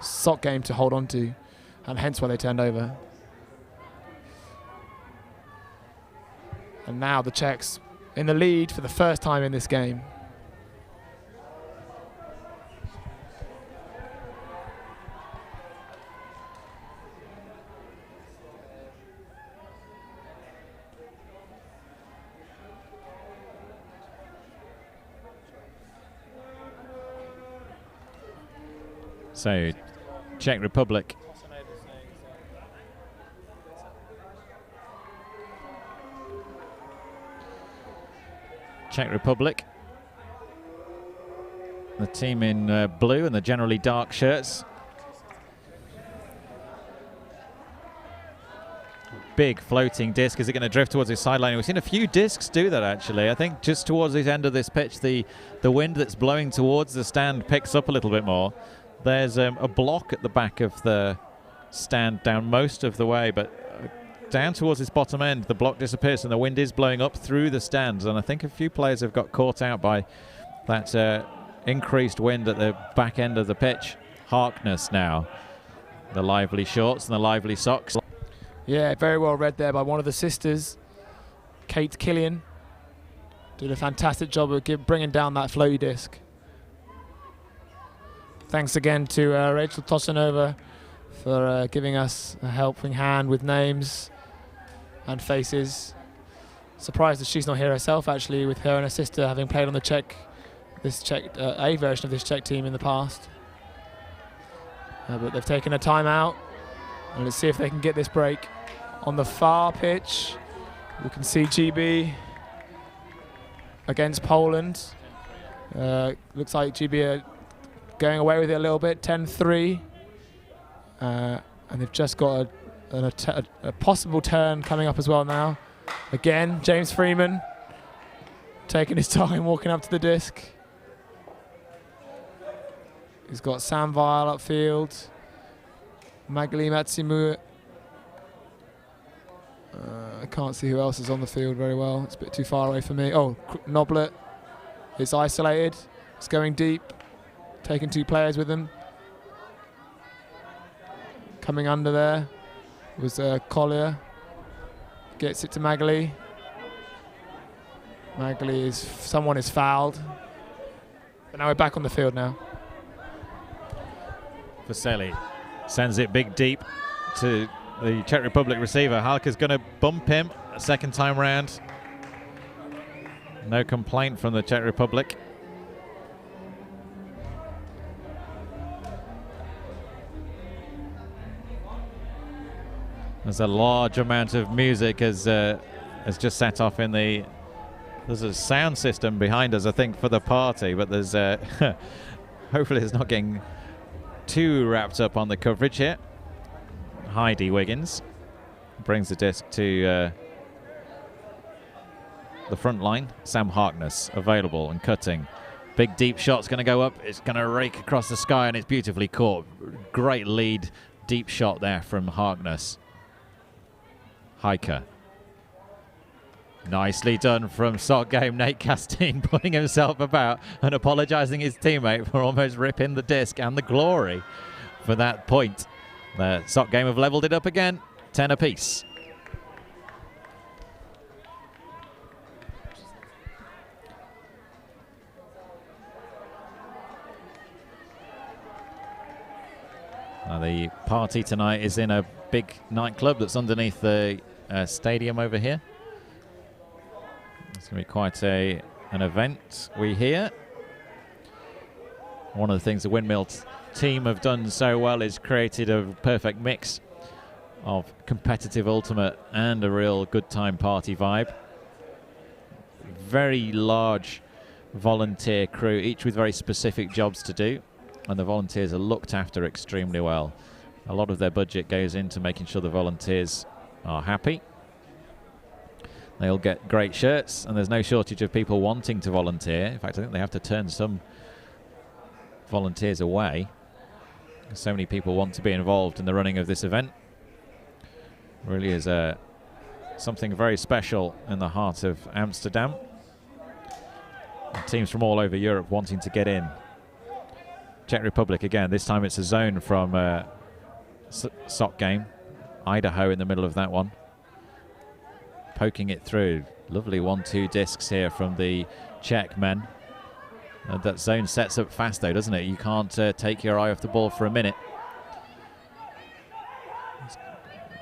sock game to hold on to, and hence why they turned over. And now the Czechs in the lead for the first time in this game. So, Czech Republic. Czech Republic. The team in blue and the generally dark shirts. Big floating disc. Is it going to drift towards the sideline? We've seen a few discs do that, actually. I think just towards the end of this pitch, the wind that's blowing towards the stand picks up a little bit more. There's a block at the back of the stand down most of the way, but down towards its bottom end, the block disappears and the wind is blowing up through the stands. And I think a few players have got caught out by that increased wind at the back end of the pitch. Harkness now. The lively shorts and the lively socks. Yeah, very well read there by one of the sisters, Kate Killian. Did a fantastic job of bringing down that floaty disc. Thanks again to Rachel Tosanova for giving us a helping hand with names and faces. Surprised that she's not here herself, actually, with her and her sister having played on the A version of this Czech team in the past. But they've taken a timeout, and let's see if they can get this break. On the far pitch, we can see GB against Poland. Looks like GB are going away with it a little bit, 10-3. And they've just got a possible turn coming up as well now. Again, James Freeman taking his time walking up to the disc. He's got Sam Vile upfield. Magali Matsimu. I can't see who else is on the field very well. It's a bit too far away for me. Oh, Noblet. It's isolated. It's going deep. Taking two players with him. Coming under there was Collier. Gets it to Magali. Someone is fouled. But now we're back on the field now. Vasily sends it big deep to the Czech Republic receiver. Halka's going to bump him a second time round. No complaint from the Czech Republic. There's a large amount of music has just set off in the. There's a sound system behind us, I think, for the party, but there's hopefully it's not getting too wrapped up on the coverage here. Heidi Wiggins brings the disc to the front line. Sam Harkness available and cutting. Big deep shot's going to go up. It's going to rake across the sky, and it's beautifully caught. Great lead, deep shot there from Harkness. Hiker. Nicely done from sock game Nate Castine, putting himself about and apologising his teammate for almost ripping the disc and the glory for that point. The sock game have levelled it up again, 10 apiece. Now the party tonight is in a big nightclub that's underneath the stadium over here. It's going to be quite an event, we hear. One of the things the Windmill team have done so well is created a perfect mix of competitive ultimate and a real good time party vibe. Very large volunteer crew, each with very specific jobs to do, and the volunteers are looked after extremely well. A lot of their budget goes into making sure the volunteers are happy. They'll get great shirts, and there's no shortage of people wanting to volunteer. In fact, I think they have to turn some volunteers away. So many people want to be involved in the running of this event. Really is something very special in the heart of Amsterdam. And teams from all over Europe wanting to get in. Czech Republic again, this time it's a zone from sock game. Idaho in the middle of that one. Poking it through. Lovely 1-2 discs here from the Czech men. That zone sets up fast though, doesn't it? You can't take your eye off the ball for a minute.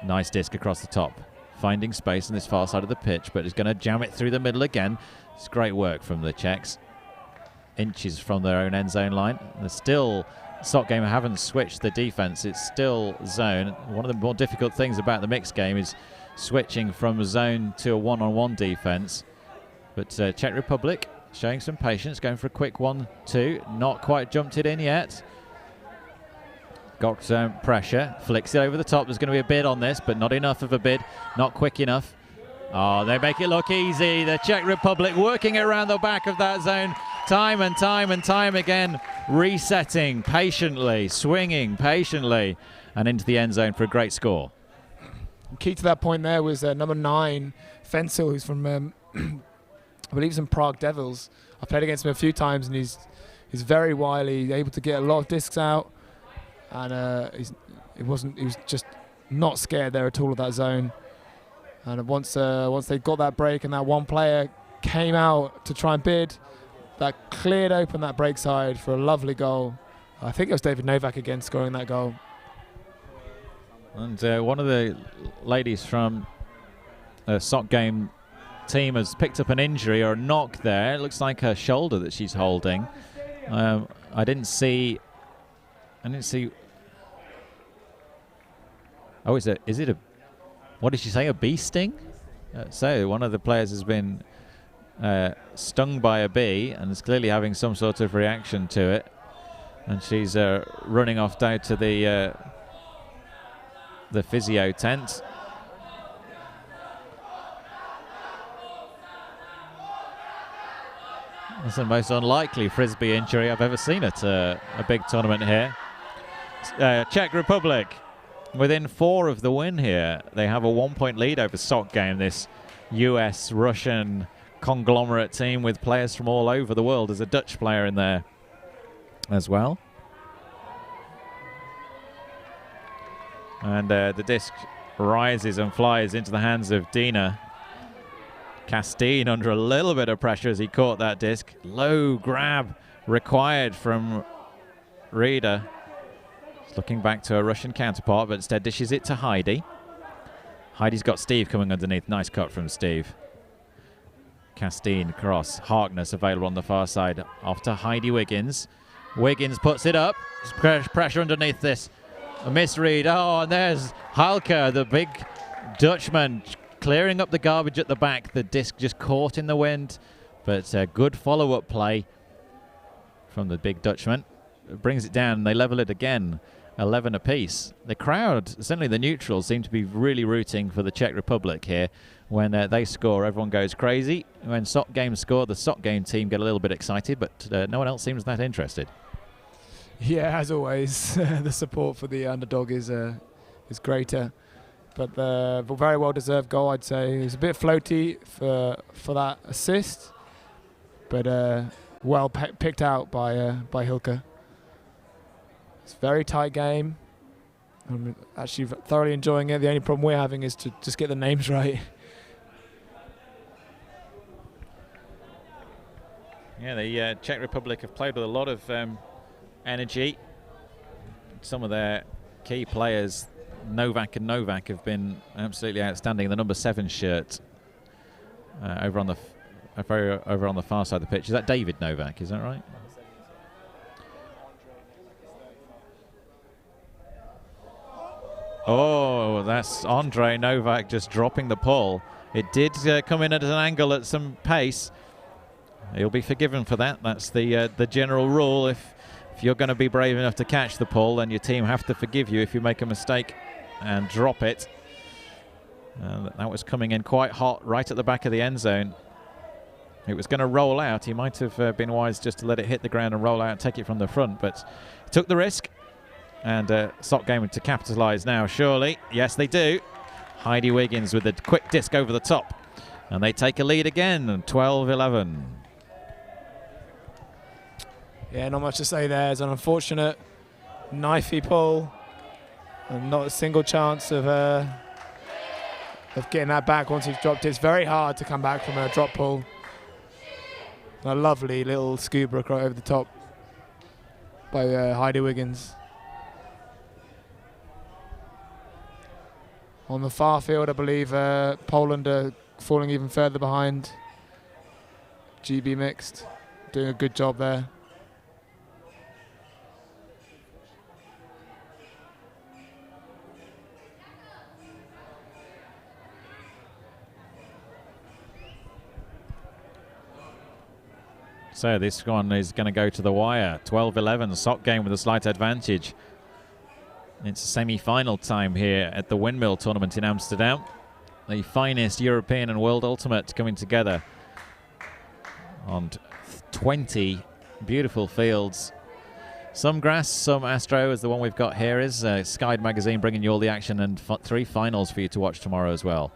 Nice disc across the top. Finding space on this far side of the pitch, but is going to jam it through the middle again. It's great work from the Czechs. Inches from their own end zone line. There's still, sock game haven't switched the defense. It's still zone. One of the more difficult things about the mixed game is switching from zone to a one-on-one defense. But Czech Republic showing some patience, going for a quick 1-2. Not quite jumped it in yet. Got pressure, flicks it over the top. There's going to be a bid on this, but not enough of a bid. Not quick enough. Oh, they make it look easy. The Czech Republic working around the back of that zone time and time and time again. Resetting patiently, swinging patiently, and into the end zone for a great score. Key to that point there was number 9, Fensil, who's from, I believe he's in Prague Devils. I've played against him a few times, and he's very wily, able to get a lot of discs out, and he was just not scared there at all of that zone. And once they got that break and that one player came out to try and bid, that cleared open that break side for a lovely goal. I think it was David Novak again scoring that goal. And one of the ladies from a sock game team has picked up an injury or a knock there. It looks like her shoulder that she's holding. I didn't see. Oh, is it a? What did she say? A bee sting? So one of the players has been stung by a bee and is clearly having some sort of reaction to it, and she's running off down to the physio tent. That's the most unlikely frisbee injury I've ever seen at a big tournament here. Czech Republic within 4 of the win here. They have a 1-point lead over sock game, this US-Russian conglomerate team with players from all over the world. There's a Dutch player in there as well. And the disc rises and flies into the hands of Dina. Castine under a little bit of pressure as he caught that disc. Low grab required from Reeder. He's looking back to a Russian counterpart, but instead dishes it to Heidi. Heidi's got Steve coming underneath. Nice cut from Steve. Castine cross. Harkness available on the far side. Off to Heidi Wiggins. Wiggins puts it up. Pressure underneath this. A misread. Oh, and there's Halke, the big Dutchman, clearing up the garbage at the back. The disc just caught in the wind, but good follow-up play from the big Dutchman. It brings it down. They level it again, 11 apiece. The crowd, certainly the neutrals, seem to be really rooting for the Czech Republic here. When they score, everyone goes crazy. When Sock Game score, the Sock Game team get a little bit excited, but no one else seems that interested. Yeah, as always, the support for the underdog is greater. But very well-deserved goal, I'd say. It was a bit floaty for that assist, but well picked out by Hilke. It's a very tight game. I'm actually thoroughly enjoying it. The only problem we're having is to just get the names right. Yeah, the Czech Republic have played with a lot of energy. Some of their key players, Novak and Novak, have been absolutely outstanding. The number 7 shirt over on the far side of the pitch. Is that David Novak? Is that right? Oh, that's Andre Novak just dropping the pull. It did come in at an angle at some pace. He'll be forgiven for that. That's the general rule. If you're going to be brave enough to catch the pull, then your team have to forgive you if you make a mistake and drop it. That was coming in quite hot right at the back of the end zone. It was going to roll out. He might have been wise just to let it hit the ground and roll out and take it from the front, but he took the risk. And Sock Game to capitalise now, surely. Yes, they do. Heidi Wiggins with a quick disc over the top. And they take a lead again, 12-11. Yeah, not much to say there. It's an unfortunate knifey pull, and not a single chance of getting that back once he's dropped it. It's very hard to come back from a drop pull. A lovely little scuba right over the top by Heidi Wiggins. On the far field, I believe Poland are falling even further behind. GB mixed, doing a good job there. So this one is going to go to the wire. 12-11, Sock Game with a slight advantage. It's semi-final time here at the Windmill tournament in Amsterdam. The finest European and World Ultimate coming together on 20 beautiful fields. Some grass, some astro, as the one we've got here is. Skyd Magazine bringing you all the action, and 3 finals for you to watch tomorrow as well.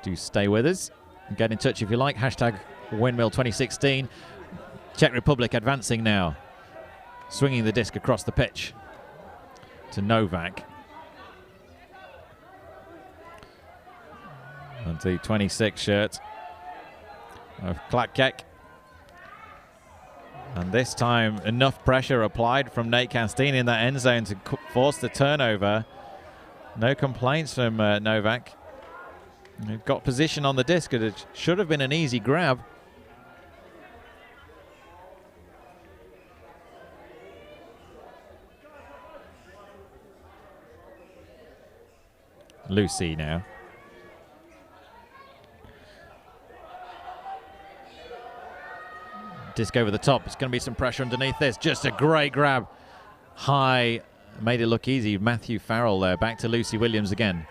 Do stay with us. Get in touch if you like. Hashtag Windmill 2016. Czech Republic advancing now. Swinging the disc across the pitch to Novak. And the 26 shirt of Klatkek. And this time enough pressure applied from Nate Castine in that end zone to force the turnover. No complaints from Novak. They've got position on the disc. It should have been an easy grab. Lucy now. Disc over the top. It's going to be some pressure underneath this. Just a great grab. High. Made it look easy. Matthew Farrell there. Back to Lucy Williams again.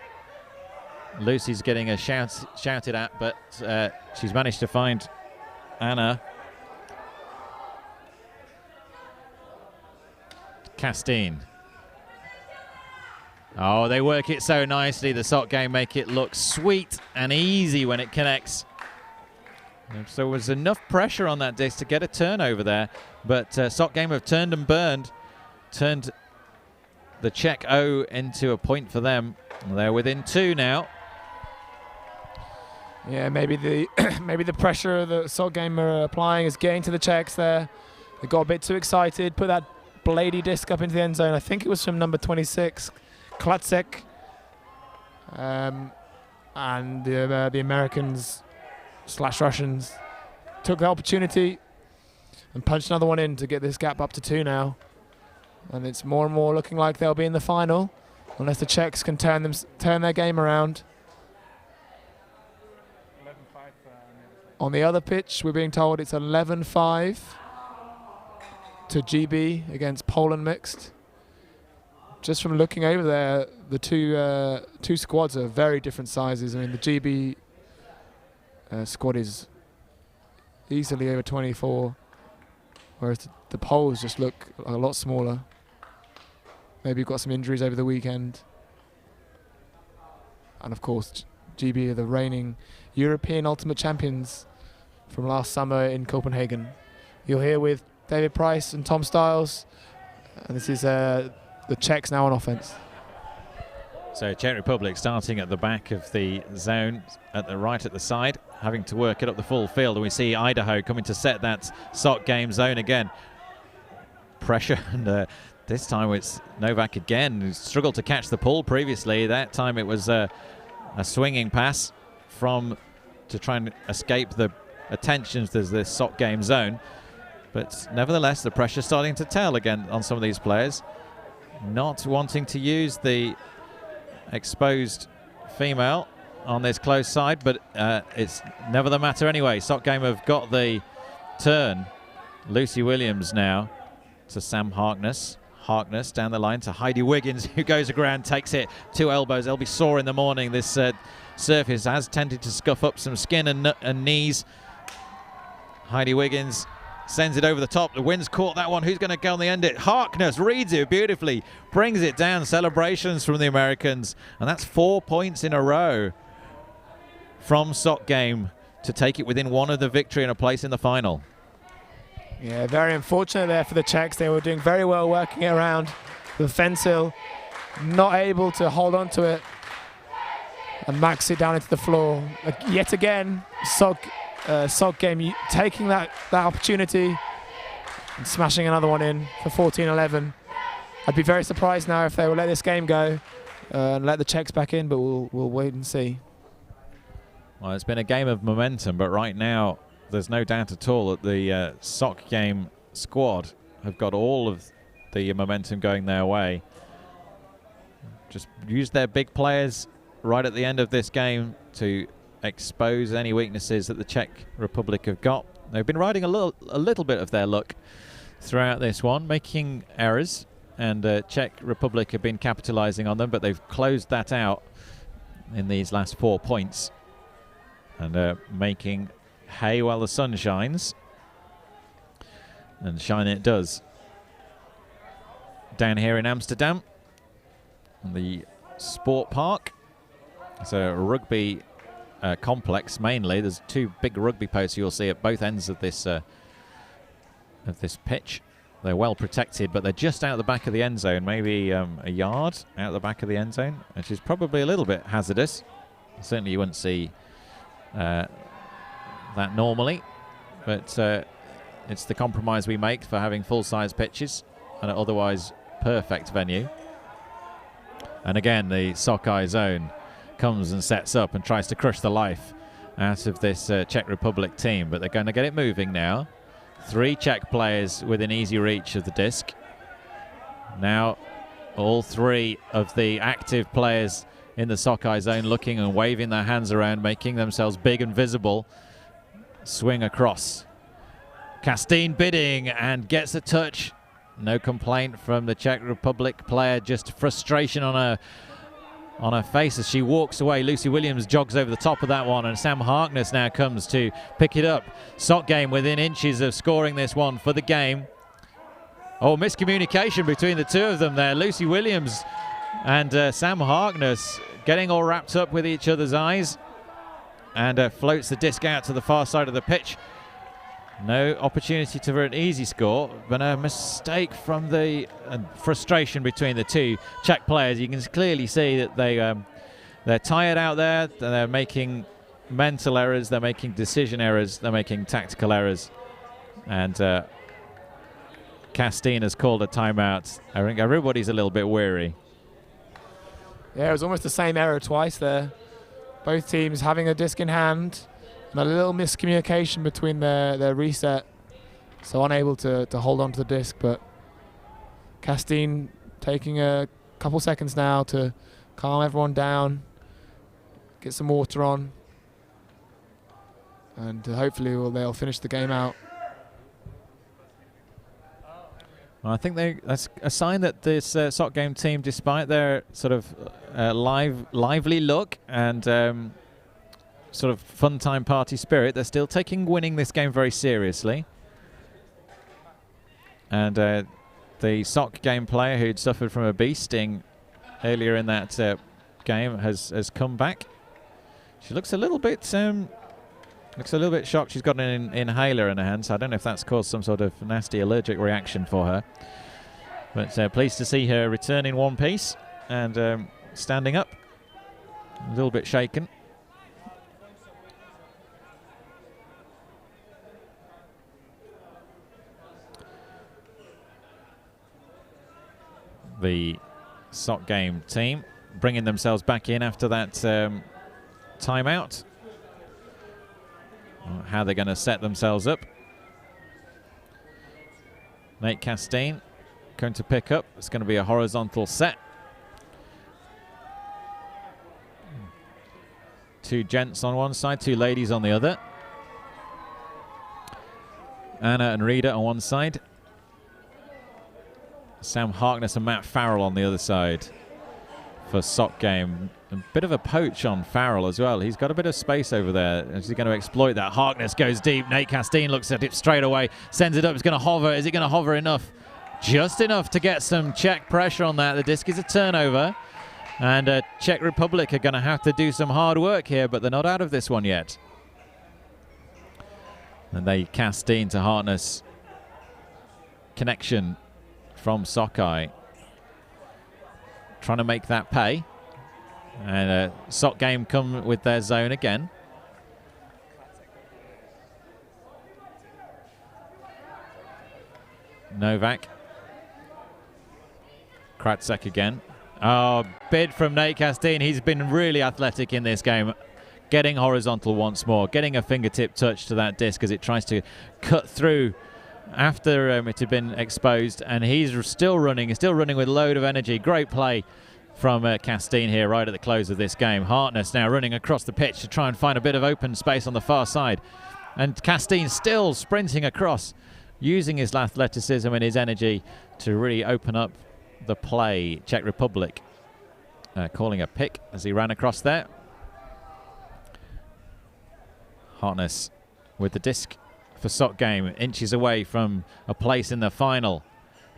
Lucy's getting a shouted at, but she's managed to find Anna. Castine. Oh, they work it so nicely. The Sock Game make it look sweet and easy when it connects. So there was enough pressure on that disc to get a turnover there, but Sock Game have turned and burned. Turned the Czech O into a point for them. They're within 2 now. Yeah, maybe the pressure the Sock Game are applying is getting to the Czechs there. They got a bit too excited, put that blady disc up into the end zone. I think it was from number 26, Klatsek. And the Americans / Russians took the opportunity and punched another one in to get this gap up to 2 now. And it's more and more looking like they'll be in the final, unless the Czechs can turn their game around. On the other pitch, we're being told it's 11-5 to GB against Poland mixed. Just from looking over there, the two squads are very different sizes. I mean, the GB squad is easily over 24, whereas the Poles just look a lot smaller. Maybe got some injuries over the weekend. And of course, GB are the reigning European Ultimate Champions from last summer in Copenhagen. You're here with David Price and Tom Stiles, and this is the Czechs now on offense. So Czech Republic starting at the back of the zone, right at the side, having to work it up the full field, and we see Idaho coming to set that sock game zone again. Pressure, and this time it's Novak again, who struggled to catch the pull previously. That time it was a swinging pass to try and escape the attentions to this sock game zone. But nevertheless, the pressure starting to tell again on some of these players. Not wanting to use the exposed female on this close side, but it's never the matter anyway. Sock game have got the turn. Lucy Williams now to Sam Harkness. Harkness down the line to Heidi Wiggins, who goes aground, takes it 2 elbows. They'll be sore in the morning. This surface has tended to scuff up some skin and knees. Heidi Wiggins sends it over the top. The wind's caught that one. Who's going to go on the end? Harkness reads it beautifully, brings it down. Celebrations from the Americans, and that's 4 points in a row from sock game to take it within 1 of the victory and a place in the final. Yeah, very unfortunate there for the Czechs. They were doing very well working it around the fence hill, not able to hold on to it and max it down into the floor. Yet again, sock game taking that opportunity and smashing another one in for 14-11. I'd be very surprised now if they will let this game go and let the Czechs back in, but we'll wait and see. Well, it's been a game of momentum, but right now there's no doubt at all that the sock game squad have got all of the momentum going their way. Just use their big players right at the end of this game to expose any weaknesses that the Czech Republic have got. They've been riding a little bit of their luck throughout this one, making errors, and Czech Republic have been capitalizing on them, but they've closed that out in these last 4 points and making hay while the sun shines, and shine it does. Down here in Amsterdam, the sport park. It's a rugby complex mainly. There's 2 big rugby posts you'll see at both ends of this pitch. They're well protected, but they're just out the back of the end zone, maybe a yard out the back of the end zone, which is probably a little bit hazardous. Certainly you wouldn't see that normally, but it's the compromise we make for having full-size pitches and an otherwise perfect venue. And again, the Sockeye zone comes and sets up and tries to crush the life out of this Czech Republic team, but they're going to get it moving now. 3 Czech players within easy reach of the disc. Now all 3 of the active players in the Sockeye zone looking and waving their hands around, making themselves big and visible. Swing across. Castine bidding and gets a touch. No complaint from the Czech Republic player, just frustration on her face as she walks away. Lucy Williams jogs over the top of that one, and Sam Harkness now comes to pick it up. Sock game within inches of scoring this one for the game. Oh, miscommunication between the 2 of them there. Lucy Williams and Sam Harkness getting all wrapped up with each other's eyes, and floats the disc out to the far side of the pitch. No opportunity for an easy score, but a mistake from the frustration between the 2 Czech players. You can clearly see that they're tired out there. They're making mental errors, they're making decision errors, they're making tactical errors, and Castine has called a timeout. I think everybody's a little bit weary. Yeah, it was almost the same error twice there. Both teams having a disc in hand and a little miscommunication between their reset. So unable to hold on to the disc, but Castine taking a couple seconds now to calm everyone down, get some water on, and hopefully they'll finish the game out. Well, I think that's a sign that this sock game team, despite their sort of lively look and sort of fun time party spirit, they're still taking winning this game very seriously. And the sock game player who'd suffered from a bee sting earlier in that game has come back. She looks a little bit shocked. She's got an inhaler in her hand, so I don't know if that's caused some sort of nasty allergic reaction for her. But pleased to see her return in one piece and standing up, a little bit shaken. The sock game team bringing themselves back in after that timeout. How they're going to set themselves up. Nate Castine going to pick up. It's going to be a horizontal set. Two gents on one side, two ladies on the other. Anna and Rita on one side. Sam Harkness and Matt Farrell on the other side for sock game. A bit of a poach on Farrell as well. He's got a bit of space over there. Is he going to exploit that? Harkness goes deep. Nate Castine looks at it straight away. Sends it up. It's going to hover. Is it going to hover enough? Just enough to get some Czech pressure on that. The disc is a turnover. And Czech Republic are going to have to do some hard work here, but they're not out of this one yet. And they Castine to Harkness. Connection from Sockeye. Trying to make that pay. And sock game come with their zone again. Novak. Kratzek again. Oh, bid from Nate Castine. He's been really athletic in this game. Getting horizontal once more. Getting a fingertip touch to that disc as it tries to cut through after it had been exposed. And he's still running. He's still running with a load of energy. Great play from Castine here right at the close of this game. Harkness now running across the pitch to try and find a bit of open space on the far side. And Castine still sprinting across, using his athleticism and his energy to really open up the play. Czech Republic calling a pick as he ran across there. Harkness with the disc for sock game, inches away from a place in the final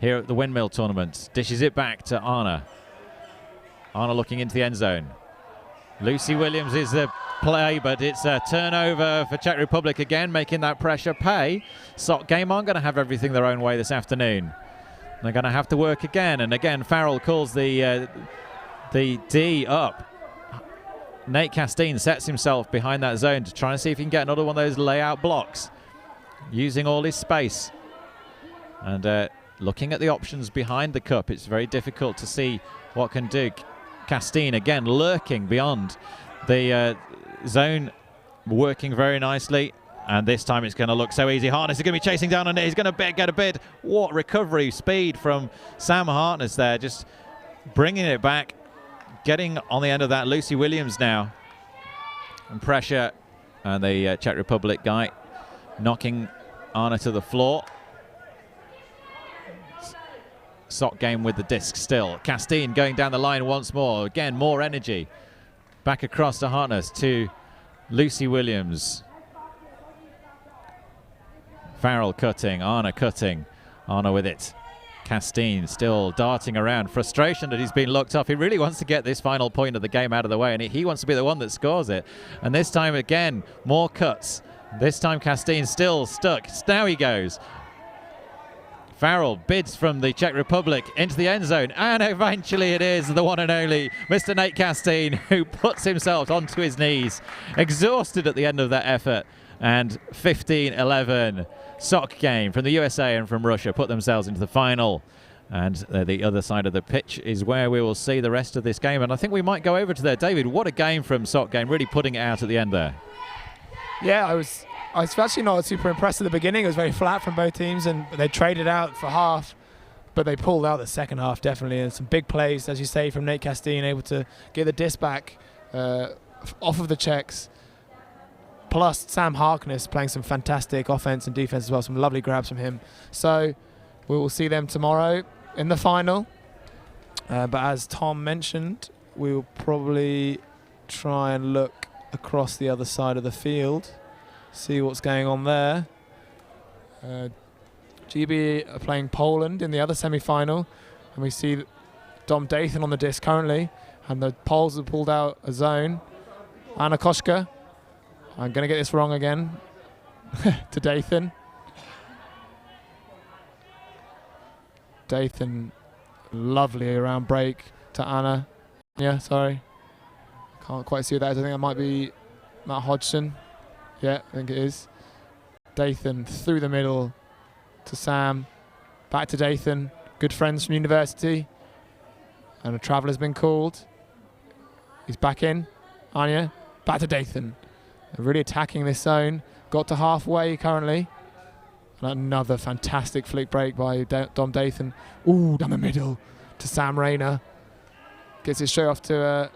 here at the Windmill tournament. Dishes it back to Anna. Anna looking into the end zone. Lucy Williams is the play, but it's a turnover for Czech Republic again, making that pressure pay. Sock game aren't going to have everything their own way this afternoon. They're going to have to work again, and again Farrell calls the D up. Nate Castine sets himself behind that zone to try and see if he can get another one of those layout blocks, using all his space. And looking at the options behind the cup, it's very difficult to see what can do. Castine again lurking beyond the zone, working very nicely, and this time it's going to look so easy. Harkness is going to be chasing down on it. He's going to get a bid. What recovery speed from Sam Harkness there, just bringing it back, getting on the end of that. Lucy Williams now, and pressure, and the Czech Republic guy knocking Anna to the floor. Sock game with the disc still. Castine going down the line once more. Again, more energy. Back across to Harkness, to Lucy Williams. Farrell cutting, Anna cutting. Anna with it. Castine still darting around. Frustration that he's been locked up. He really wants to get this final point of the game out of the way, and he wants to be the one that scores it. And this time again, more cuts. This time Castine still stuck. Now he goes. Farrell bids from the Czech Republic into the end zone, and eventually it is the one and only Mr. Nate Castine who puts himself onto his knees, exhausted at the end of that effort. And 15-11 sock game from the USA and from Russia put themselves into the final. And the other side of the pitch is where we will see the rest of this game. And I think we might go over to there. David, what a game from sock game, really putting it out at the end there. Yeah, I was actually not super impressed at the beginning. It was very flat from both teams, and they traded out for half, but they pulled out the second half definitely. And some big plays, as you say, from Nate Castine, able to get the disc back off of the Czechs. Plus Sam Harkness playing some fantastic offense and defense as well, some lovely grabs from him. So we will see them tomorrow in the final. But as Tom mentioned, we will probably try and look across the other side of the field, see what's going on there. GB are playing Poland in the other semi-final, and we see Dom Dathan on the disc currently, and the Poles have pulled out a zone. Anna Koshka, I'm going to get this wrong again, to Dathan. Dathan, lovely around break to Anna. Yeah, sorry. Can't quite see that. I think that might be Matt Hodgson. Yeah, I think it is. Dathan through the middle to Sam. Back to Dathan. Good friends from university. And a traveller's been called. He's back in. Anya. Back to Dathan. They're really attacking this zone. Got to halfway currently. And another fantastic flick break by Dom Dathan. Ooh, down the middle to Sam Rayner. Gets it straight off to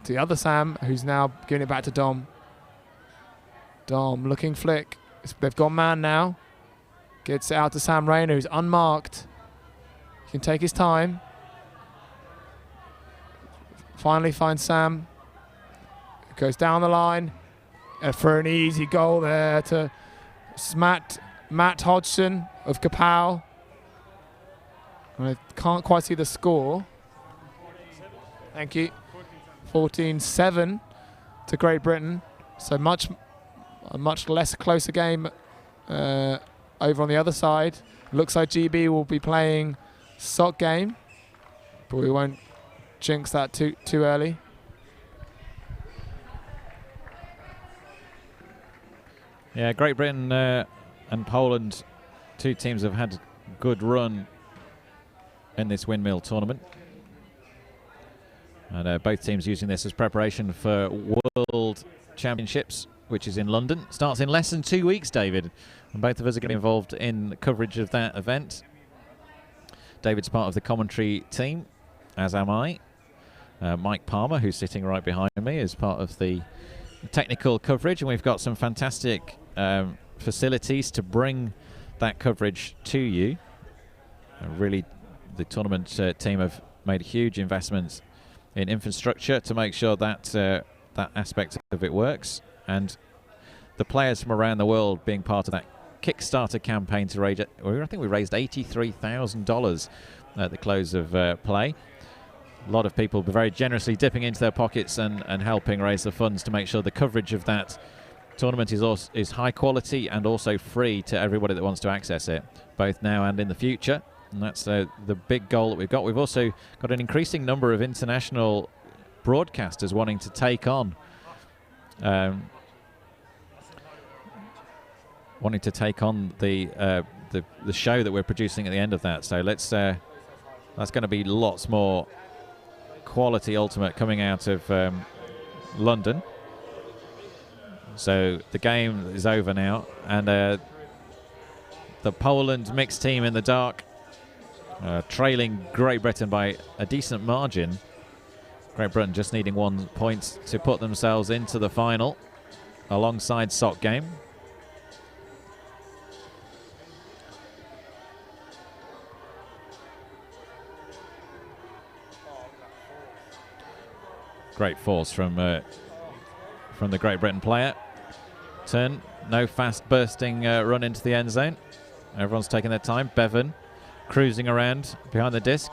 the other Sam, who's now giving it back to Dom. Dom looking flick. They've gone man now. Gets it out to Sam Rayner, who's unmarked. He can take his time. Finally finds Sam. Goes down the line. For an easy goal there to Matt Hodgson of Kapow. I can't quite see the score. Thank you. 14-7 to Great Britain. So a much less closer game over on the other side. Looks like GB will be playing sock game, but we won't jinx that too early. Yeah, Great Britain and Poland, two teams have had a good run in this Windmill tournament. And both teams using this as preparation for World Championships, which is in London. Starts in less than 2 weeks, David. And both of us are going to be involved in coverage of that event. David's part of the commentary team, as am I. Mike Palmer, who's sitting right behind me, is part of the technical coverage. And we've got some fantastic facilities to bring that coverage to you. Really, the tournament team have made huge investments in infrastructure to make sure that that aspect of it works, and the players from around the world being part of that Kickstarter campaign to raise, I think we raised $83,000 at the close of play. A lot of people very generously dipping into their pockets and helping raise the funds to make sure the coverage of that tournament is high quality and also free to everybody that wants to access it, both now and in the future. And that's the big goal that we've got. We've also got an increasing number of international broadcasters wanting to take on the show that we're producing at the end of that. So that's going to be lots more quality Ultimate coming out of London. So the game is over now, and the Poland mixed team in the dark, trailing Great Britain by a decent margin. Great Britain just needing 1 point to put themselves into the final alongside sock game. Great force from the Great Britain player. Turn, no fast bursting run into the end zone. Everyone's taking their time. Bevan cruising around behind the disc.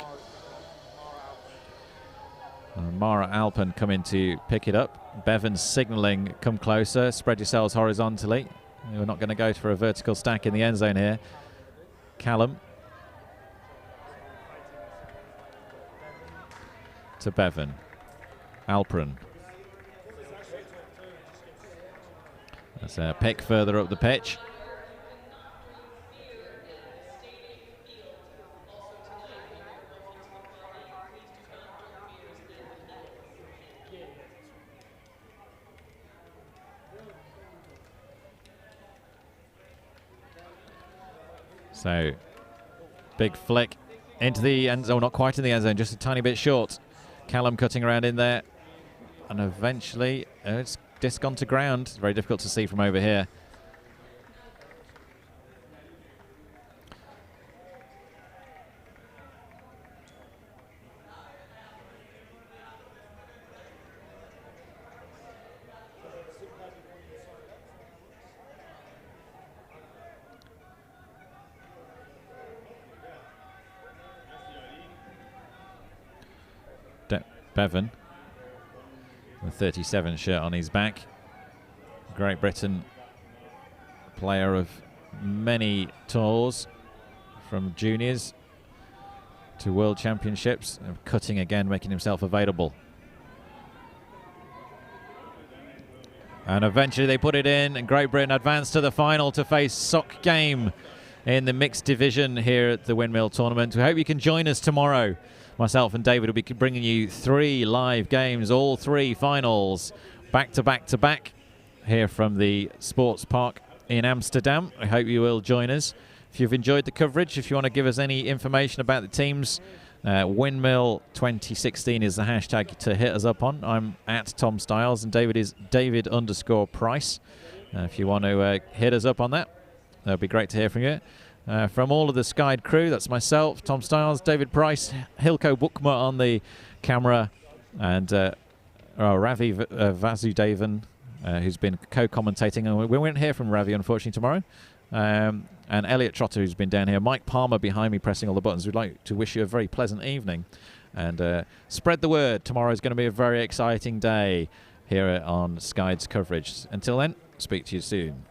Mara Alpen coming to pick it up. Bevan signalling, come closer, spread yourselves horizontally. We're not going to go for a vertical stack in the end zone here. Callum to Bevan. Alpern. That's a pick further up the pitch. So, big flick into the end zone, not quite in the end zone, just a tiny bit short. Callum cutting around in there, and eventually it's disc onto ground. It's very difficult to see from over here. Bevan, the 37 shirt on his back. Great Britain player of many tours, from juniors to world championships, cutting again, making himself available. And eventually they put it in, and Great Britain advanced to the final to face Sock Game in the mixed division here at the Windmill tournament. We hope you can join us tomorrow. Myself and David will be bringing you 3 live games, all 3 finals, back to back to back, here from the Sports Park in Amsterdam. I hope you will join us. If you've enjoyed the coverage, if you want to give us any information about the teams, Windmill 2016 is the hashtag to hit us up on. I'm at Tom Styles, and David is David_Price. If you want to hit us up on that, that would be great to hear from you. From all of the Skyed crew, that's myself, Tom Styles, David Price, Hilko Bukma on the camera, and Ravi Vasudevan, who's been co-commentating. And we won't hear from Ravi, unfortunately, tomorrow. And Elliot Trotter, who's been down here. Mike Palmer behind me pressing all the buttons. We'd like to wish you a very pleasant evening. And spread the word. Tomorrow is going to be a very exciting day here on Skyed's coverage. Until then, speak to you soon.